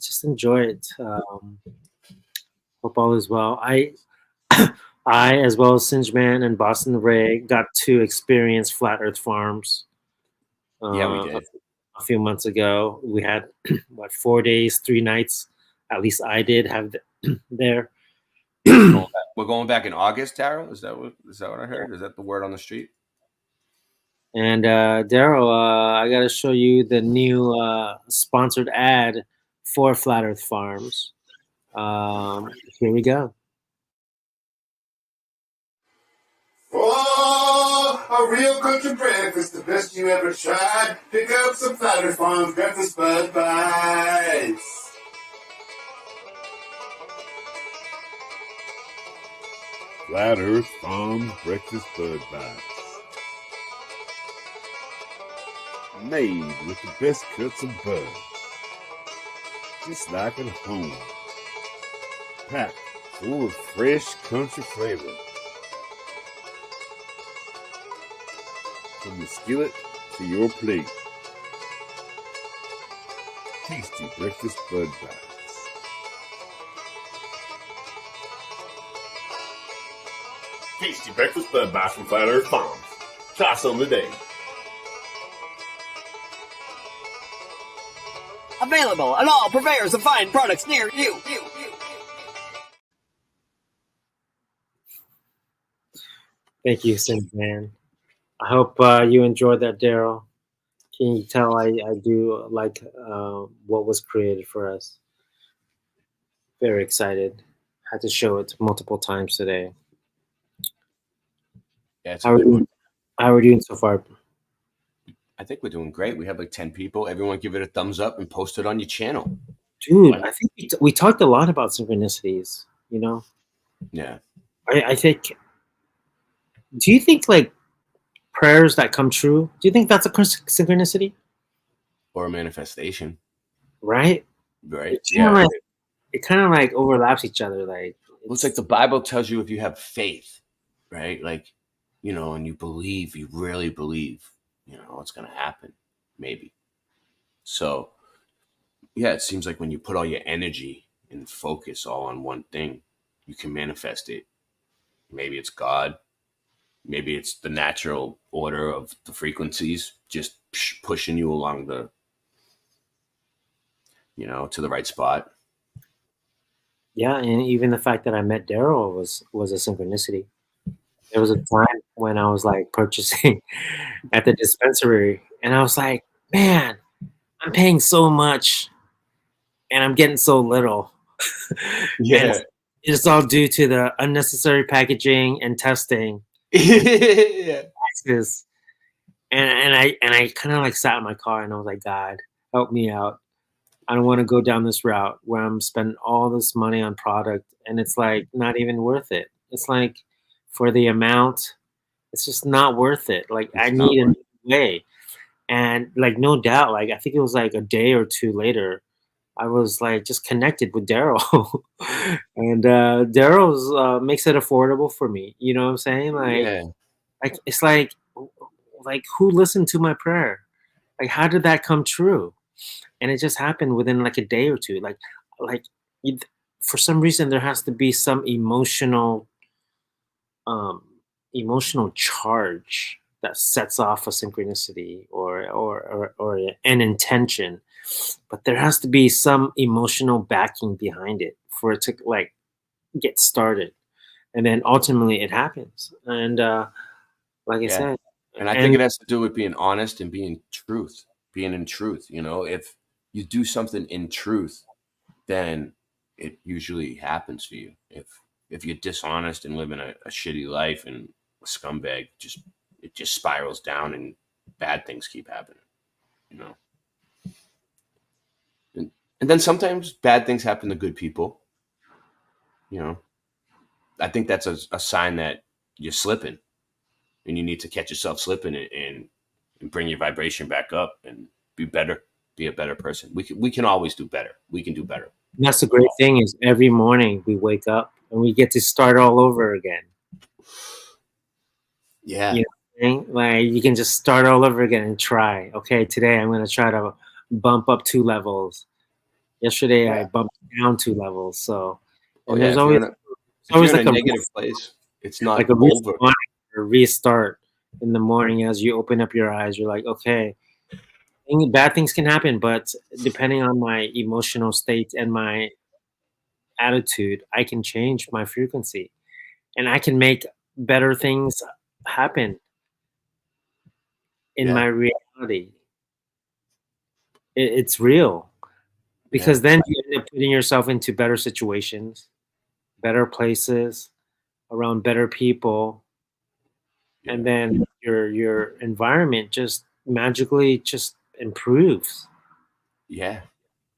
just enjoy it. Hope all is well. I, as well as Singeman and Boston Ray, got to experience Flat Earth Farms. Yeah, we did. A few months ago. We had, 4 days, 3 nights. At least I did have there. We're going back in August, Daryl? Is that what I heard? Is that the word on the street? And Daryl, I got to show you the new sponsored ad for Flat Earth Farms. Here we go. Oh, a real country breakfast, the best you ever tried. Pick up some Flat Earth Farms breakfast bud bites. Flat Earth Farms breakfast bud bites. Made with the best cuts of bud. Just like at home. Packed full of fresh country flavor. From the skillet to your plate. Tasty breakfast bud bites. Tasty breakfast bud bites from Flat Earth Farms. Try some today. Available at all purveyors of fine products near you. Thank you, Man. I hope you enjoyed that, Daryl. Can you tell I do like what was created for us? Very excited. Had to show it multiple times today. Yeah, it's How are we doing so far? I think we're doing great. We have like 10 people. Everyone give it a thumbs up and post it on your channel. Dude, I think we talked a lot about synchronicities, Yeah. I think, do you think like prayers that come true, do you think that's a synchronicity? Or a manifestation. Right? Right. It kind of like overlaps each other. Like it's like the Bible tells you if you have faith, right? Like, and you believe, you really believe, it's going to happen. Maybe. So, yeah, it seems like when you put all your energy and focus all on one thing, you can manifest it. Maybe it's God. Maybe it's the natural order of the frequencies just pushing you along the, to the right spot. Yeah, and even the fact that I met Daryl was a synchronicity. There was a time when I was like purchasing at the dispensary, and I was like, man, I'm paying so much and I'm getting so little. Yeah. It's all due to the unnecessary packaging and testing. Yeah. Taxes. And I kind of like sat in my car and I was like, God, help me out. I don't want to go down this route where I'm spending all this money on product and it's like not even worth it. It's like for the amount It's just not worth it. Like I It's not need a worth new way. And like no doubt, like I think it was like a day or two later, I was like just connected with Daryl. And Daryl's makes it affordable for me. You know what I'm saying? Yeah. Like it's like who listened to my prayer? Like how did that come true? And it just happened within like a day or two. Like you, for some reason there has to be some um emotional charge that sets off a synchronicity or an intention, but there has to be some emotional backing behind it for it to like get started, and then ultimately it happens. And like I Yeah. said, And I think and it has to do with being honest and being in truth. You know, if you do something in truth, then it usually happens for you. If you're dishonest and living a shitty life and a scumbag, it just spirals down and bad things keep happening. You know, and then sometimes bad things happen to good people. You know, I think that's a sign that you're slipping, and you need to catch yourself slipping and bring your vibration back up and be better, be a better person. We can always do better. We can do better. that's the great thing is every morning we wake up and we get to start all over again. Yeah. You know what I'm saying? Like you can just start all over again and try. Okay, today I'm going to try to bump up 2 levels. Yesterday I bumped down 2 levels. So, Oh and yeah, there's always if you're in like a negative place, it's like not a over. reset or restart in the morning as you open up your eyes. You're like, okay, bad things can happen, but depending on my emotional state and my attitude, I can change my frequency and I can make better things happen in Yeah. my reality. It's real Yeah. because then you end up putting yourself into better situations, better places, around better people, and then your environment just magically just improves. Yeah.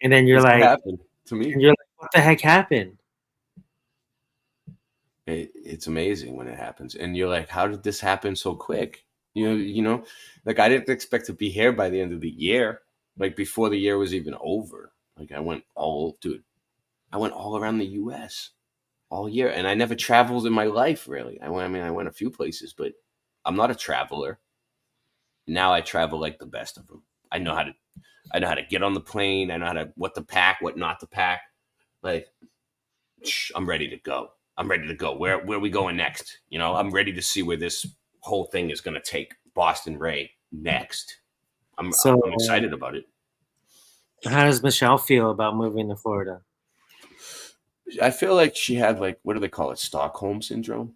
And then you're That's what like, happened to me. what the heck happened? It's amazing when it happens, and you're like, how did this happen so quick? You know, like I didn't expect to be here by the end of the year. Like before the year was even over. Like I went all around the U.S. all year, and I never traveled in my life really. I went a few places, but I'm not a traveler. Now I travel like the best of them. I know how to get on the plane. I know what to pack, what not to pack. Like I'm ready to go. I'm ready to go. Where are we going next? You know, I'm ready to see where this whole thing is going to take Boston Ray next. I'm excited about it. How does Michelle feel about moving to Florida? I feel like she had like, what do they call it? Stockholm syndrome.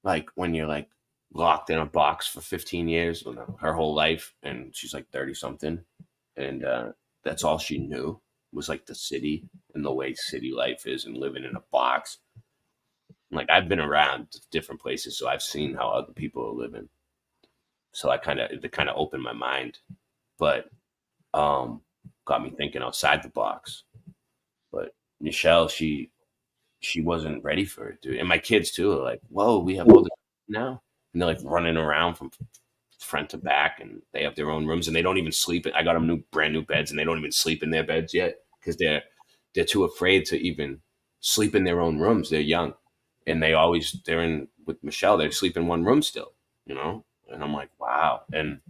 Like when you're like locked in a box for 15 years, her whole life, and she's like 30 something, and that's all she knew was like the city and the way city life is and living in a box. Like I've been around different places, so I've seen how other people are living. So it kind of opened my mind, but got me thinking outside the box. But Michelle, she wasn't ready for it, dude. And my kids too are like, whoa, we have all this now, and they're like running around from front to back, and they have their own rooms, and they don't even sleep. I got them brand new beds, and they don't even sleep in their beds yet because they're too afraid to even sleep in their own rooms. They're young, and they're in with Michelle. They sleep in one room still, you know. And I'm like, wow. And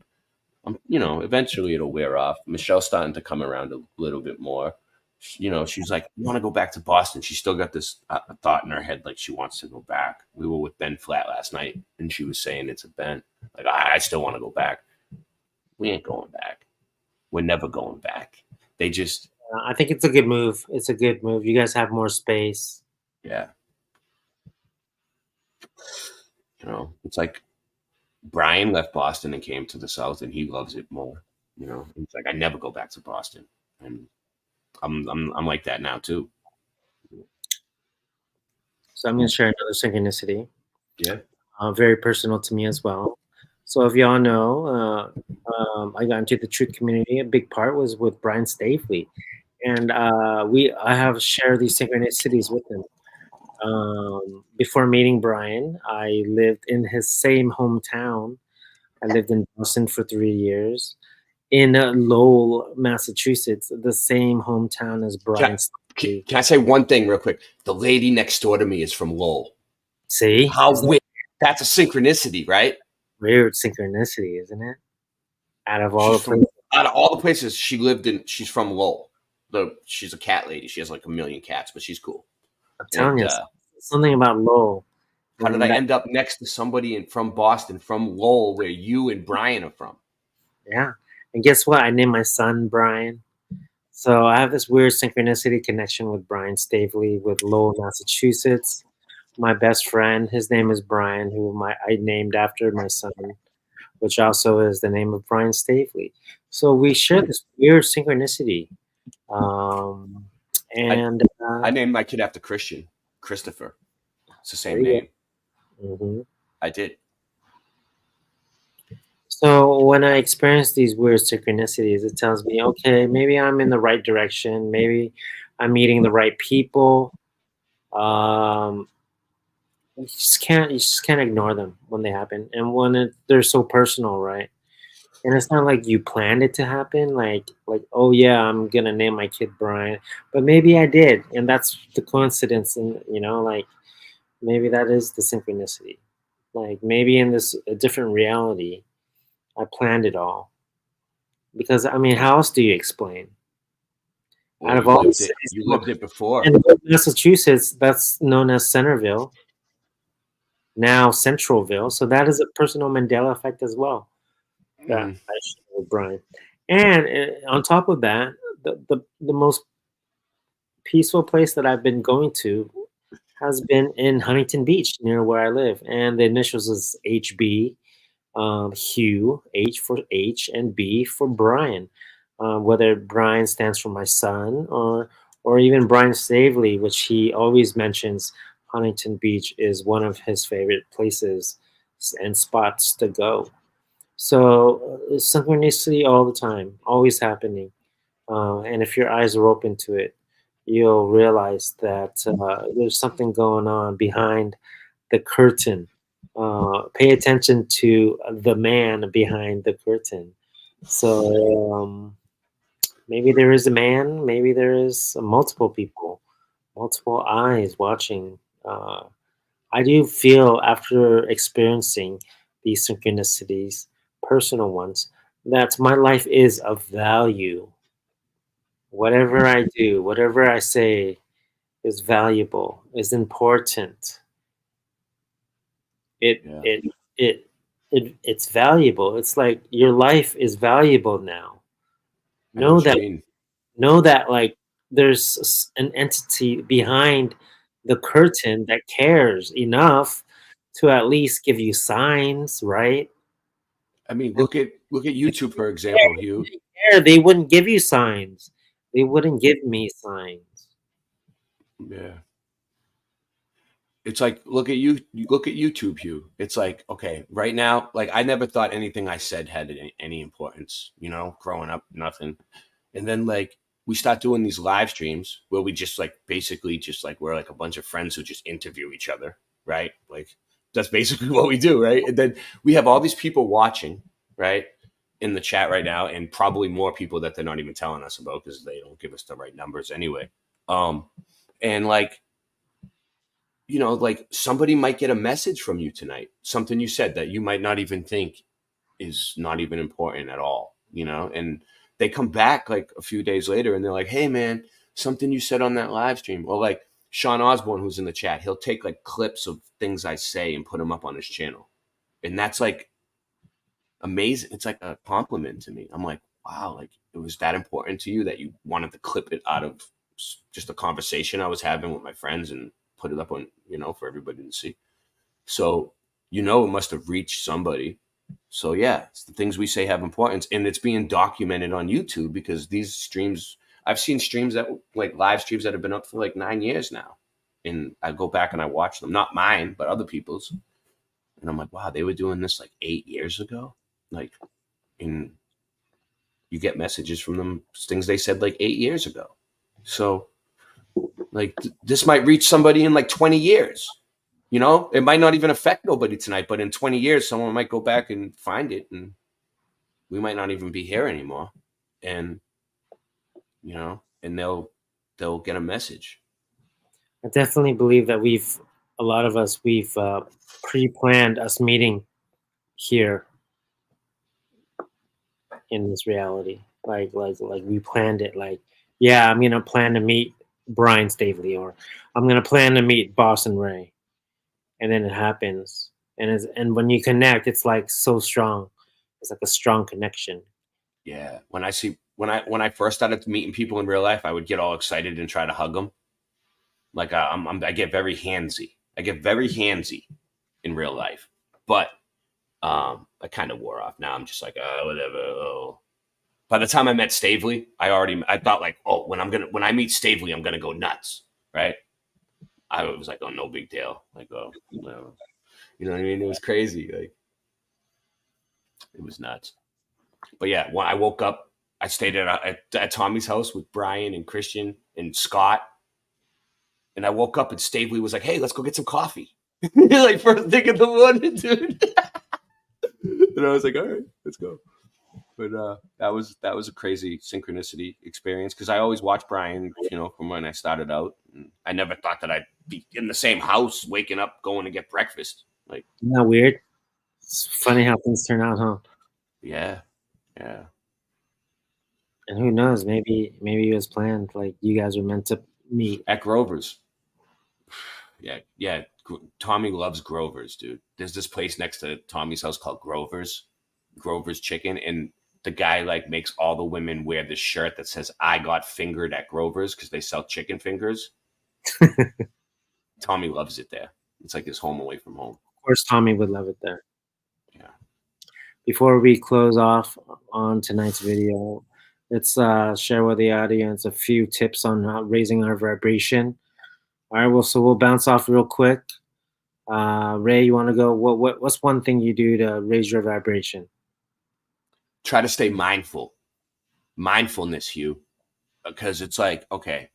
eventually it'll wear off. Michelle's starting to come around a little bit more. She's like, you want to go back to Boston? She's still got this thought in her head, like she wants to go back. We were with Ben Flat last night, and she was saying it's a Ben. Like, I still want to go back. We ain't going back. We're never going back. They just. I think it's a good move. It's a good move. You guys have more space. Yeah. It's like Brian left Boston and came to the South, and he loves it more. It's like I never go back to Boston, and I'm like that now too. So I'm going to share another synchronicity. Yeah. Very personal to me as well. So if y'all know, I got into the truth community. A big part was with Brian Staveley, and I have shared these synchronicities with him. Before meeting Brian, I lived in his same hometown. I lived in Boston for 3 years, in Lowell, Massachusetts, the same hometown as Brian. Can I say one thing real quick? The lady next door to me is from Lowell. See? How weird. That's a synchronicity, right? Weird synchronicity, isn't it? Out of all the places she lived in, she's from Lowell. She's a cat lady. She has like 1 million cats, but she's cool. I'm telling you, something about Lowell. How did I end up next to somebody from Boston, from Lowell, where you and Brian are from? Yeah. And guess what? I named my son Brian. So I have this weird synchronicity connection with Brian Stavely with Lowell, Massachusetts. My best friend, his name is Brian, who I named after my son, which also is the name of Brian Stavely. So we share this weird synchronicity. And I named my kid after Christopher. It's the same name. Mm-hmm. I did. So when I experience these weird synchronicities, it tells me, okay, maybe I'm in the right direction. Maybe I'm meeting the right people. You just can't ignore them when they happen, and when they're so personal, right? And it's not like you planned it to happen, like oh yeah, I'm gonna name my kid Brian, but maybe I did, and that's the coincidence, and like maybe that is the synchronicity. Like maybe in this a different reality, I planned it all. Because I mean, how else do you explain? Well, Out of all you lived it before. In Massachusetts, that's known as Centerville. Now Centralville. So that is a personal Mandela effect as well. That I share with Brian. And on top of that, the most peaceful place that I've been going to has been in Huntington Beach, near where I live. And the initials is HB, Hieu, H for H, and B for Brian. Whether Brian stands for my son or even Brian Stavely, which he always mentions Huntington Beach is one of his favorite places and spots to go. So synchronicity all the time, always happening. And if your eyes are open to it, you'll realize that there's something going on behind the curtain. Pay attention to the man behind the curtain. So maybe there is a man, maybe there is multiple people, multiple eyes watching. I do feel after experiencing these synchronicities, personal ones, that my life is of value. Whatever I do, whatever I say is valuable, is important. It's valuable. It's like your life is valuable now. Know that like there's an entity behind the curtain that cares enough to at least give you signs, right? I mean, look at YouTube, for example, Hugh. They wouldn't give you signs. They wouldn't give me signs. Yeah. It's like look at YouTube, Hugh. It's like, okay, right now, like I never thought anything I said had any importance, growing up, nothing. And then like we start doing these live streams where we just like basically just like we're like a bunch of friends who just interview each other, right? Like that's basically what we do, right? And then we have all these people watching, right, in the chat right now, and probably more people that they're not even telling us about because they don't give us the right numbers anyway. And like, like somebody might get a message from you tonight, something you said that you might not even think is not even important at all, and they come back like a few days later and they're like, hey man, something you said on that live stream. Or like Sean Osborne, who's in the chat, he'll take like clips of things I say and put them up on his channel. And that's like amazing. It's like a compliment to me. I'm like, wow, like it was that important to you that you wanted to clip it out of just a conversation I was having with my friends and put it up on, for everybody to see. So, it must have reached somebody. So yeah, it's the things we say have importance, and it's being documented on YouTube because these streams, I've seen streams that like live streams that have been up for like 9 years now. And I go back and I watch them, not mine, but other people's. And I'm like, wow, they were doing this like 8 years ago. Like, and you get messages from them, things they said like 8 years ago. So Like this might reach somebody in like 20 years. You know, it might not even affect nobody tonight, but in 20 years, someone might go back and find it, and we might not even be here anymore. And you know, and they'll get a message. I definitely believe that a lot of us, we've pre-planned us meeting here in this reality. Like we planned it. Like, yeah, I'm gonna plan to meet Brian Stavely, or I'm gonna plan to meet Boston Ray, and then it happens. And when you connect, it's like so strong. It's like a strong connection. Yeah. When I first started meeting people in real life, I would get all excited and try to hug them. Like I get very handsy. I get very handsy in real life, but I kind of wore off. Now I'm just like, whatever. Oh. By the time I met Stavely, I thought like, oh, when I meet Stavely, I'm gonna go nuts, right? I was like, oh, no big deal. Like, oh, no. You know what I mean? It was crazy. Like, it was nuts. But yeah, when I woke up, I stayed at Tommy's house with Brian and Christian and Scott. And I woke up and Stavely was like, hey, let's go get some coffee. Like, first thing in the morning, dude. And I was like, all right, let's go. But that was a crazy synchronicity experience because I always watched Brian, you know, from when I started out. And I never thought that I'd be in the same house, waking up, going to get breakfast. Like, Isn't that weird? It's funny how things turn out, huh? yeah, yeah. And who knows? Maybe it was planned. Like you guys were meant to meet at Grover's. Yeah. Tommy loves Grover's, dude. There's this place next to Tommy's house called Grover's Chicken, and the guy like makes all the women wear this shirt that says "I got fingered at Grover's" because they sell chicken fingers. Tommy loves it there. It's like his home away from home. Of course, Tommy would love it there. Yeah. Before we close off on tonight's video, let's share with the audience a few tips on raising our vibration. All right, we'll bounce off real quick. Ray, you want to go? What's one thing you do to raise your vibration? Try to stay mindful. Mindfulness, Hieu, because it's like, okay,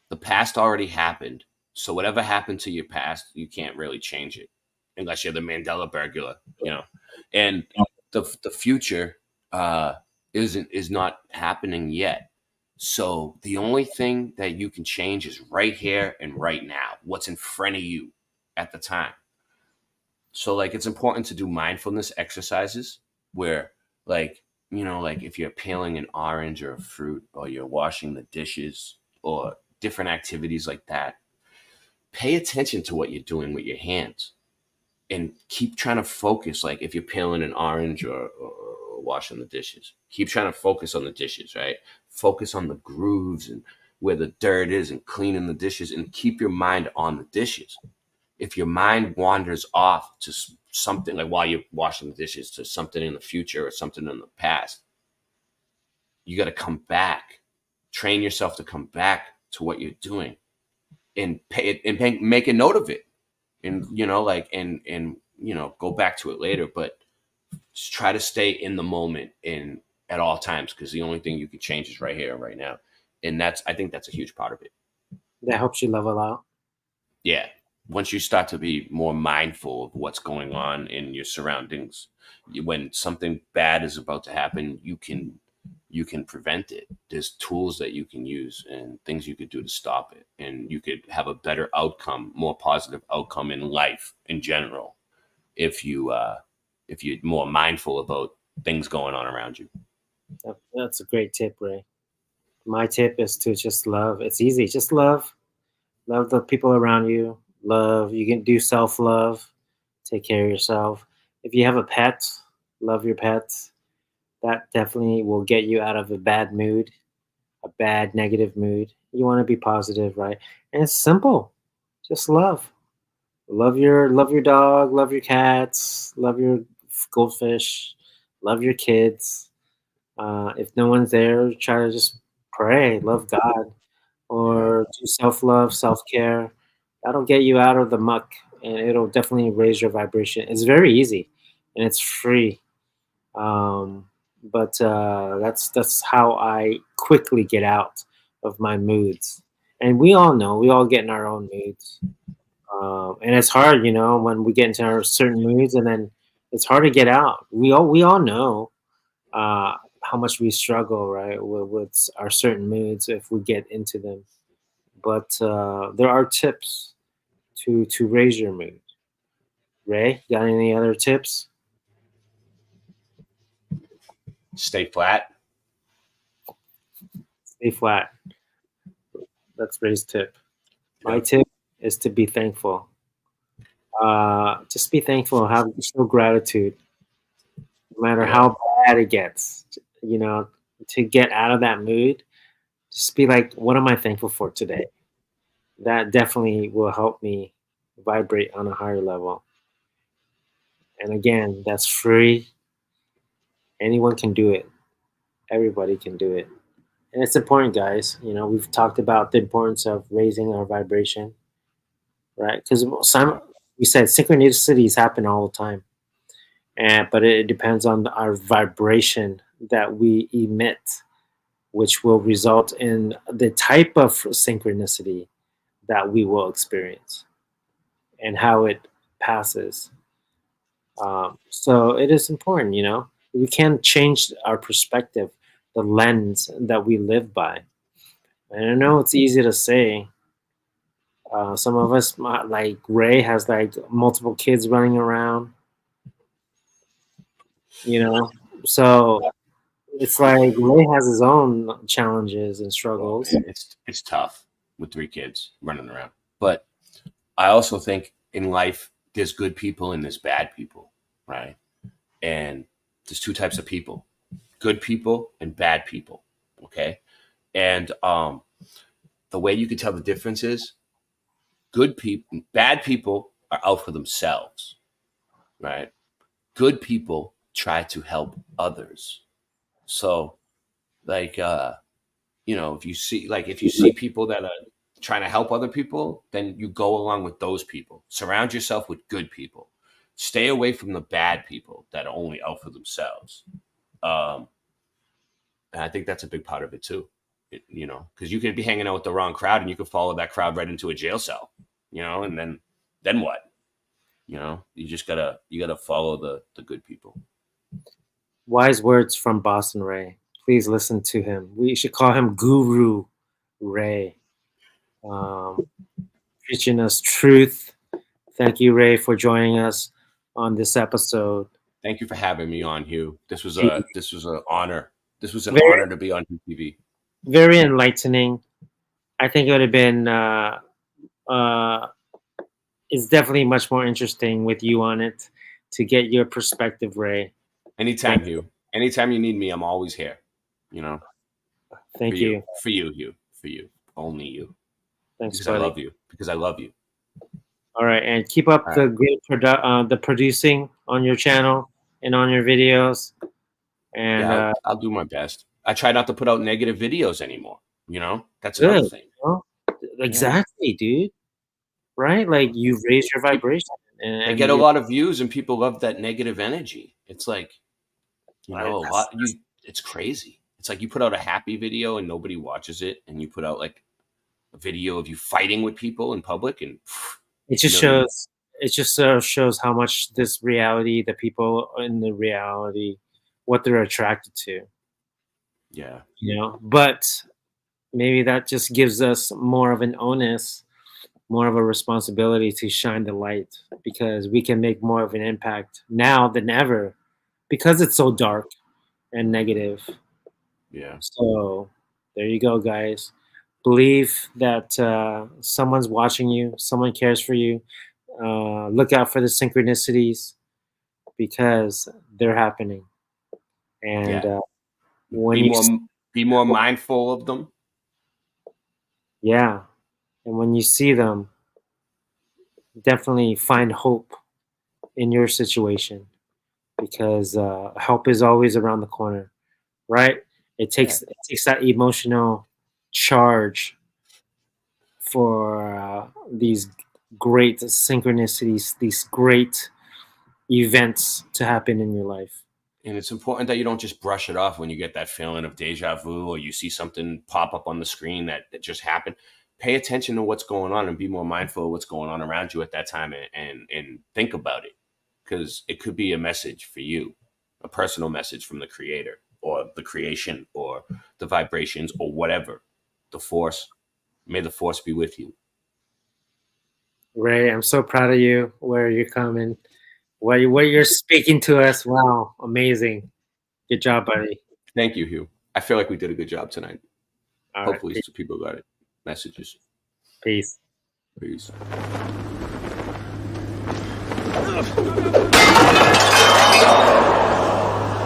the past already happened. So whatever happened to your past, you can't really change it unless you're the Mandela burglar, you know. And the future is not happening yet. So the only thing that you can change is right here and right now, what's in front of you at the time. So like it's important to do mindfulness exercises where like, you know, like if you're peeling an orange or a fruit or you're washing the dishes or different activities like that, pay attention to what you're doing with your hands and keep trying to focus. Like if you're peeling an orange or washing the dishes, keep trying to focus on the dishes, right? Focus on the grooves and where the dirt is and cleaning the dishes, and keep your mind on the dishes. If your mind wanders off to something, like while you're washing the dishes, to something in the future or something in the past, you got to come back, train yourself to come back to what you're doing and make a note of it. And, you know, like, and, you know, go back to it later, but just try to stay in the moment in at all times. Cause the only thing you can change is right here and right now. And I think that's a huge part of it. That helps you level out. Yeah. Once you start to be more mindful of what's going on in your surroundings, when something bad is about to happen, you can prevent it. There's tools that you can use and things you could do to stop it. And you could have a better outcome, more positive outcome in life in general if you're more mindful about things going on around you. That's a great tip, Ray. My tip is to just love. It's easy. Just love. Love the people around you. You can do self-love. Take care of yourself. If you have a pet, love your pets. That definitely will get you out of a bad mood, a bad negative mood. You want to be positive, right? And it's simple. Just love. Love your dog, love your cats, love your goldfish, love your kids. If no one's there, try to just pray, love God, or do self-love, self-care. That'll get you out of the muck, and it'll definitely raise your vibration. It's very easy, and it's free. But that's how I quickly get out of my moods. And we all know, we all get in our own moods. And it's hard, you know, when we get into our certain moods, and then it's hard to get out. We all know how much we struggle, right, with our certain moods if we get into them. But there are tips to raise your mood. Ray, got any other tips? Stay flat. Stay flat. That's Ray's tip. My tip is to be thankful. Just be thankful. Show gratitude, no matter how bad it gets. You know, to get out of that mood, just be like, "What am I thankful for today?" That definitely will help me vibrate on a higher level. And again, that's free. Anyone can do it. Everybody can do it. And it's important, guys. You know, we've talked about the importance of raising our vibration, right? Because we said synchronicities happen all the time, but it depends on our vibration that we emit, which will result in the type of synchronicity that we will experience and how it passes. So it is important, you know. We can change our perspective, the lens that we live by. And I know it's easy to say. Some of us, like Ray, has like multiple kids running around, you know. So it's like Ray has his own challenges and struggles. It's tough with 3 kids running around, but I also think in life there's good people and there's bad people, right? And there's 2 types of people: good people and bad people. Okay, and the way you can tell the difference is bad people are out for themselves, right? Good people try to help others. So, like, you know, if you see people that are trying to help other people, then you go along with those people. Surround yourself with good people. Stay away from the bad people that are only out for themselves. And I think that's a big part of it too. You know, because you could be hanging out with the wrong crowd and you could follow that crowd right into a jail cell. You know, and then what? You know, you gotta follow the good people. Wise words from Boston Ray. Please listen to him. We should call him Guru Ray. Preaching us truth. Thank you, Ray, for joining us on this episode. Thank you for having me on, Hieu. This was an honor. This was an honor to be on TV. Very enlightening. I think it would have been. It's definitely much more interesting with you on it to get your perspective, Ray. Anytime, Hieu. Anytime you need me, I'm always here. You know. Thank you. For you, Hieu. For you. Only you. Thanks, because buddy. I love you. Because I love you. All right, and keep up the great the producing on your channel and on your videos. And yeah, I'll do my best. I try not to put out negative videos anymore. You know, that's good, another thing. You know? Exactly, dude. Right? Like you've raised your vibration. And they get a lot of views, and people love that negative energy. It's like, you know, it's crazy. It's like you put out a happy video and nobody watches it, and you put out like a video of you fighting with people in public, and it just shows. It just shows how much this reality, the people in the reality, what they're attracted to. Yeah. You know, but maybe that just gives us more of an onus, more of a responsibility to shine the light, because we can make more of an impact now than ever, because it's so dark and negative. Yeah. So there you go, guys. Believe that someone's watching you, someone cares for you. Look out for the synchronicities, because they're happening. And when be more mindful of them. Yeah. And when you see them, definitely find hope in your situation, because help is always around the corner, right? It takes that emotional charge for these great synchronicities, these great events to happen in your life. And it's important that you don't just brush it off when you get that feeling of deja vu, or you see something pop up on the screen that just happened. pay attention to what's going on and be more mindful of what's going on around you at that time, and think about it, because it could be a message for you, a personal message from the creator or the creation or the vibrations or whatever. The force, may the force be with you. Ray, I'm so proud of you, where you're coming, where you're speaking to us. Wow, amazing. Good job, buddy. Thank you, Hieu. I feel like we did a good job tonight. All Hopefully right. some people got it. Messages. Peace. Peace.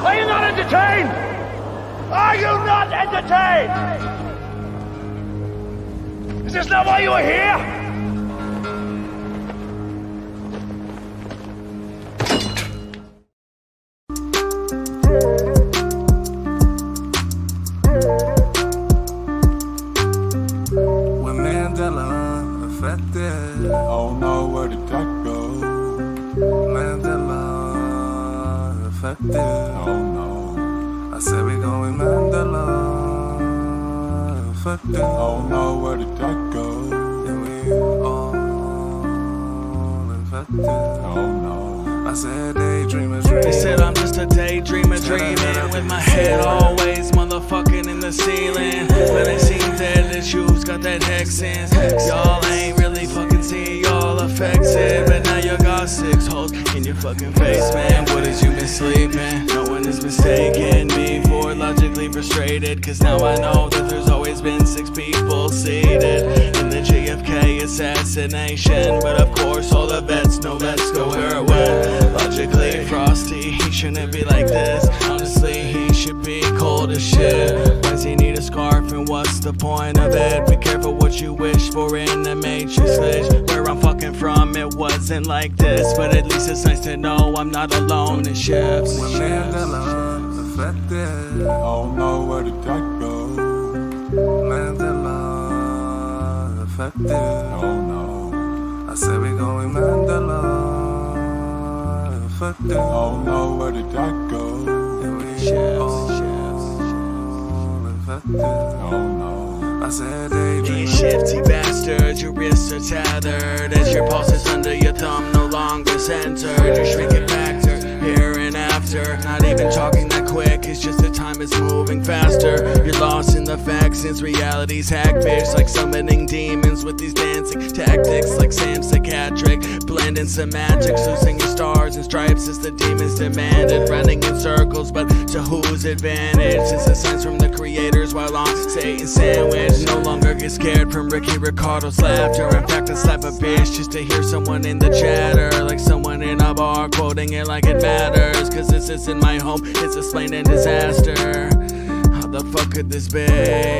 Are you not entertained? Are you not entertained? Is this not why you are here? When Mandela affected, oh no, where did that go? Mandela affected, oh no. I said we going Mandela affected, oh no, where did that go? And we all infected, oh no. I said daydreamers dream. They said I'm just a daydreamer dreaming with my head always motherfucking in the ceiling. But it seems that the shoes got that hexens. Y'all ain't really fucking seeing y'all affected, but now you got 6 holes in your fucking face, man. What is you been sleeping? No one is mistaken me for logically frustrated, cause now I know that there's always been 6 people seated in the JFK assassination. But of course all the vets know let's go where it went. Logically frosty, he shouldn't be like this. Honestly, he should be cold as shit. Why does he need a scarf and what's the point of it? Be careful what you wish for in the matrix glitch. Where I'm fucking from, it wasn't like this, but at least it's nice to know I'm not alone in ships. When Mandela affected, oh no, where did that go? Mandela affected, oh no. I said we going Mandela affected, oh no, where did that go? And we all infected, oh no. I said daydream. You shifty bastards, your wrists are tethered as your pulses under your thumb no longer centered. You're shrinking factor here and after. Not even talking that quick, it's just the time is moving faster. You're lost in the facts since reality's hackfish, like summoning demons with these dancing tactics, like Sam Psychiatric, blending semantics, losing your stars and stripes as the demons demanded, running in circles, but to whose advantage? Since the signs from the creators while on Satan's sandwich. No longer get scared from Ricky Ricardo's laughter. In fact, I slap a bitch just to hear someone in the chatter, like someone in a bar quoting it like it matters. Cause this isn't my home, it's a slain and disaster. How the fuck could this be?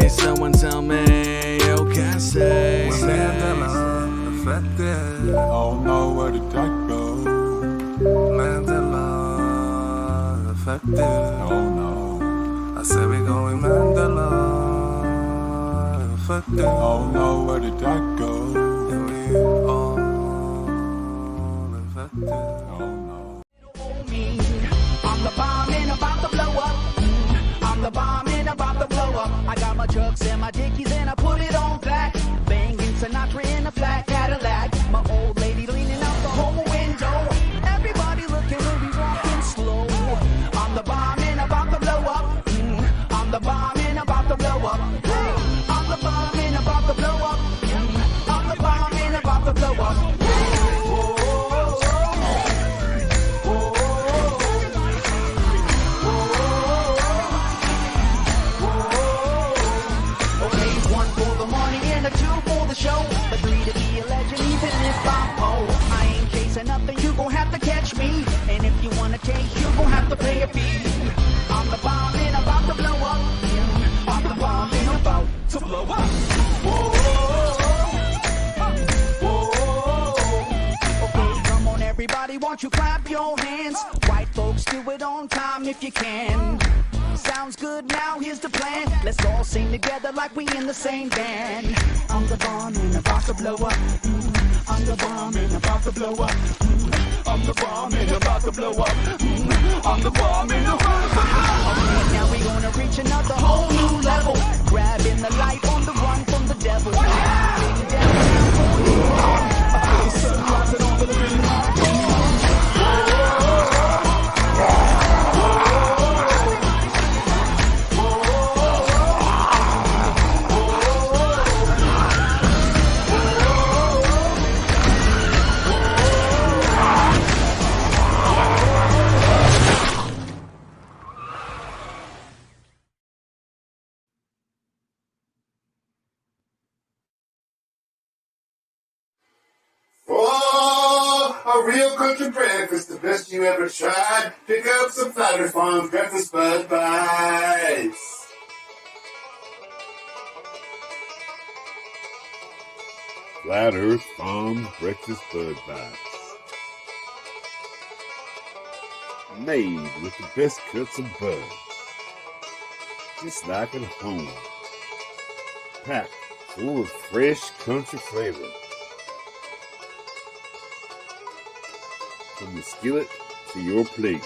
Someone tell me, oh can't say. When Mandela affected, oh no, where did that go? Mandela affected, oh no. I said we going Mandela affected, oh no, where did that go? And we all infected, oh no. I'm the bomb and about to blow up. I'm the bomb and about to blow up. I got my trucks and my dickies and I put it on black. Banging Sinatra in a flat Cadillac. My old lady leaning out the whole window. Everybody looking when we walking slow. I'm the bomb and about to blow up. I'm the bomb and about to blow up. I'm the bomb and about to blow up. I'm the bomb and about to blow up. Show, but 3 to be a legend, even if I'm poor. I ain't chasing nothing, you gon' have to catch me. And if you wanna taste, you gon' have to pay a fee. I'm the bomb and about to blow up. I'm the bomb and about to blow up. Okay, come on everybody, won't you clap your hands? White folks, do it on time if you can. Sounds good, now here's the plan. Let's all sing together like we in the same band. I'm the bomb and about to blow up. I'm the bomb and about to blow up. I'm the bomb and about to blow up. I'm the bomb and about to blow up. Now we gonna reach another whole new level. Grabbing the light on the run from the devil. a real country breakfast, the best you ever tried. Pick up some Flat Earth Farms breakfast Bud Bites. Flat Earth Farms breakfast Bud Bites. Made with the best cuts of bud. Just like at home. Packed full of fresh country flavor. From the skillet to your plate.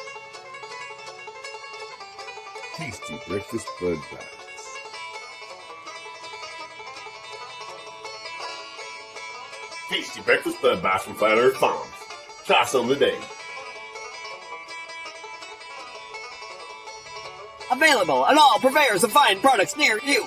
Tasty breakfast Bud Bites. Tasty breakfast Bud Bites from Flat Earth Farms. Try some today. Available at all purveyors of fine products near you.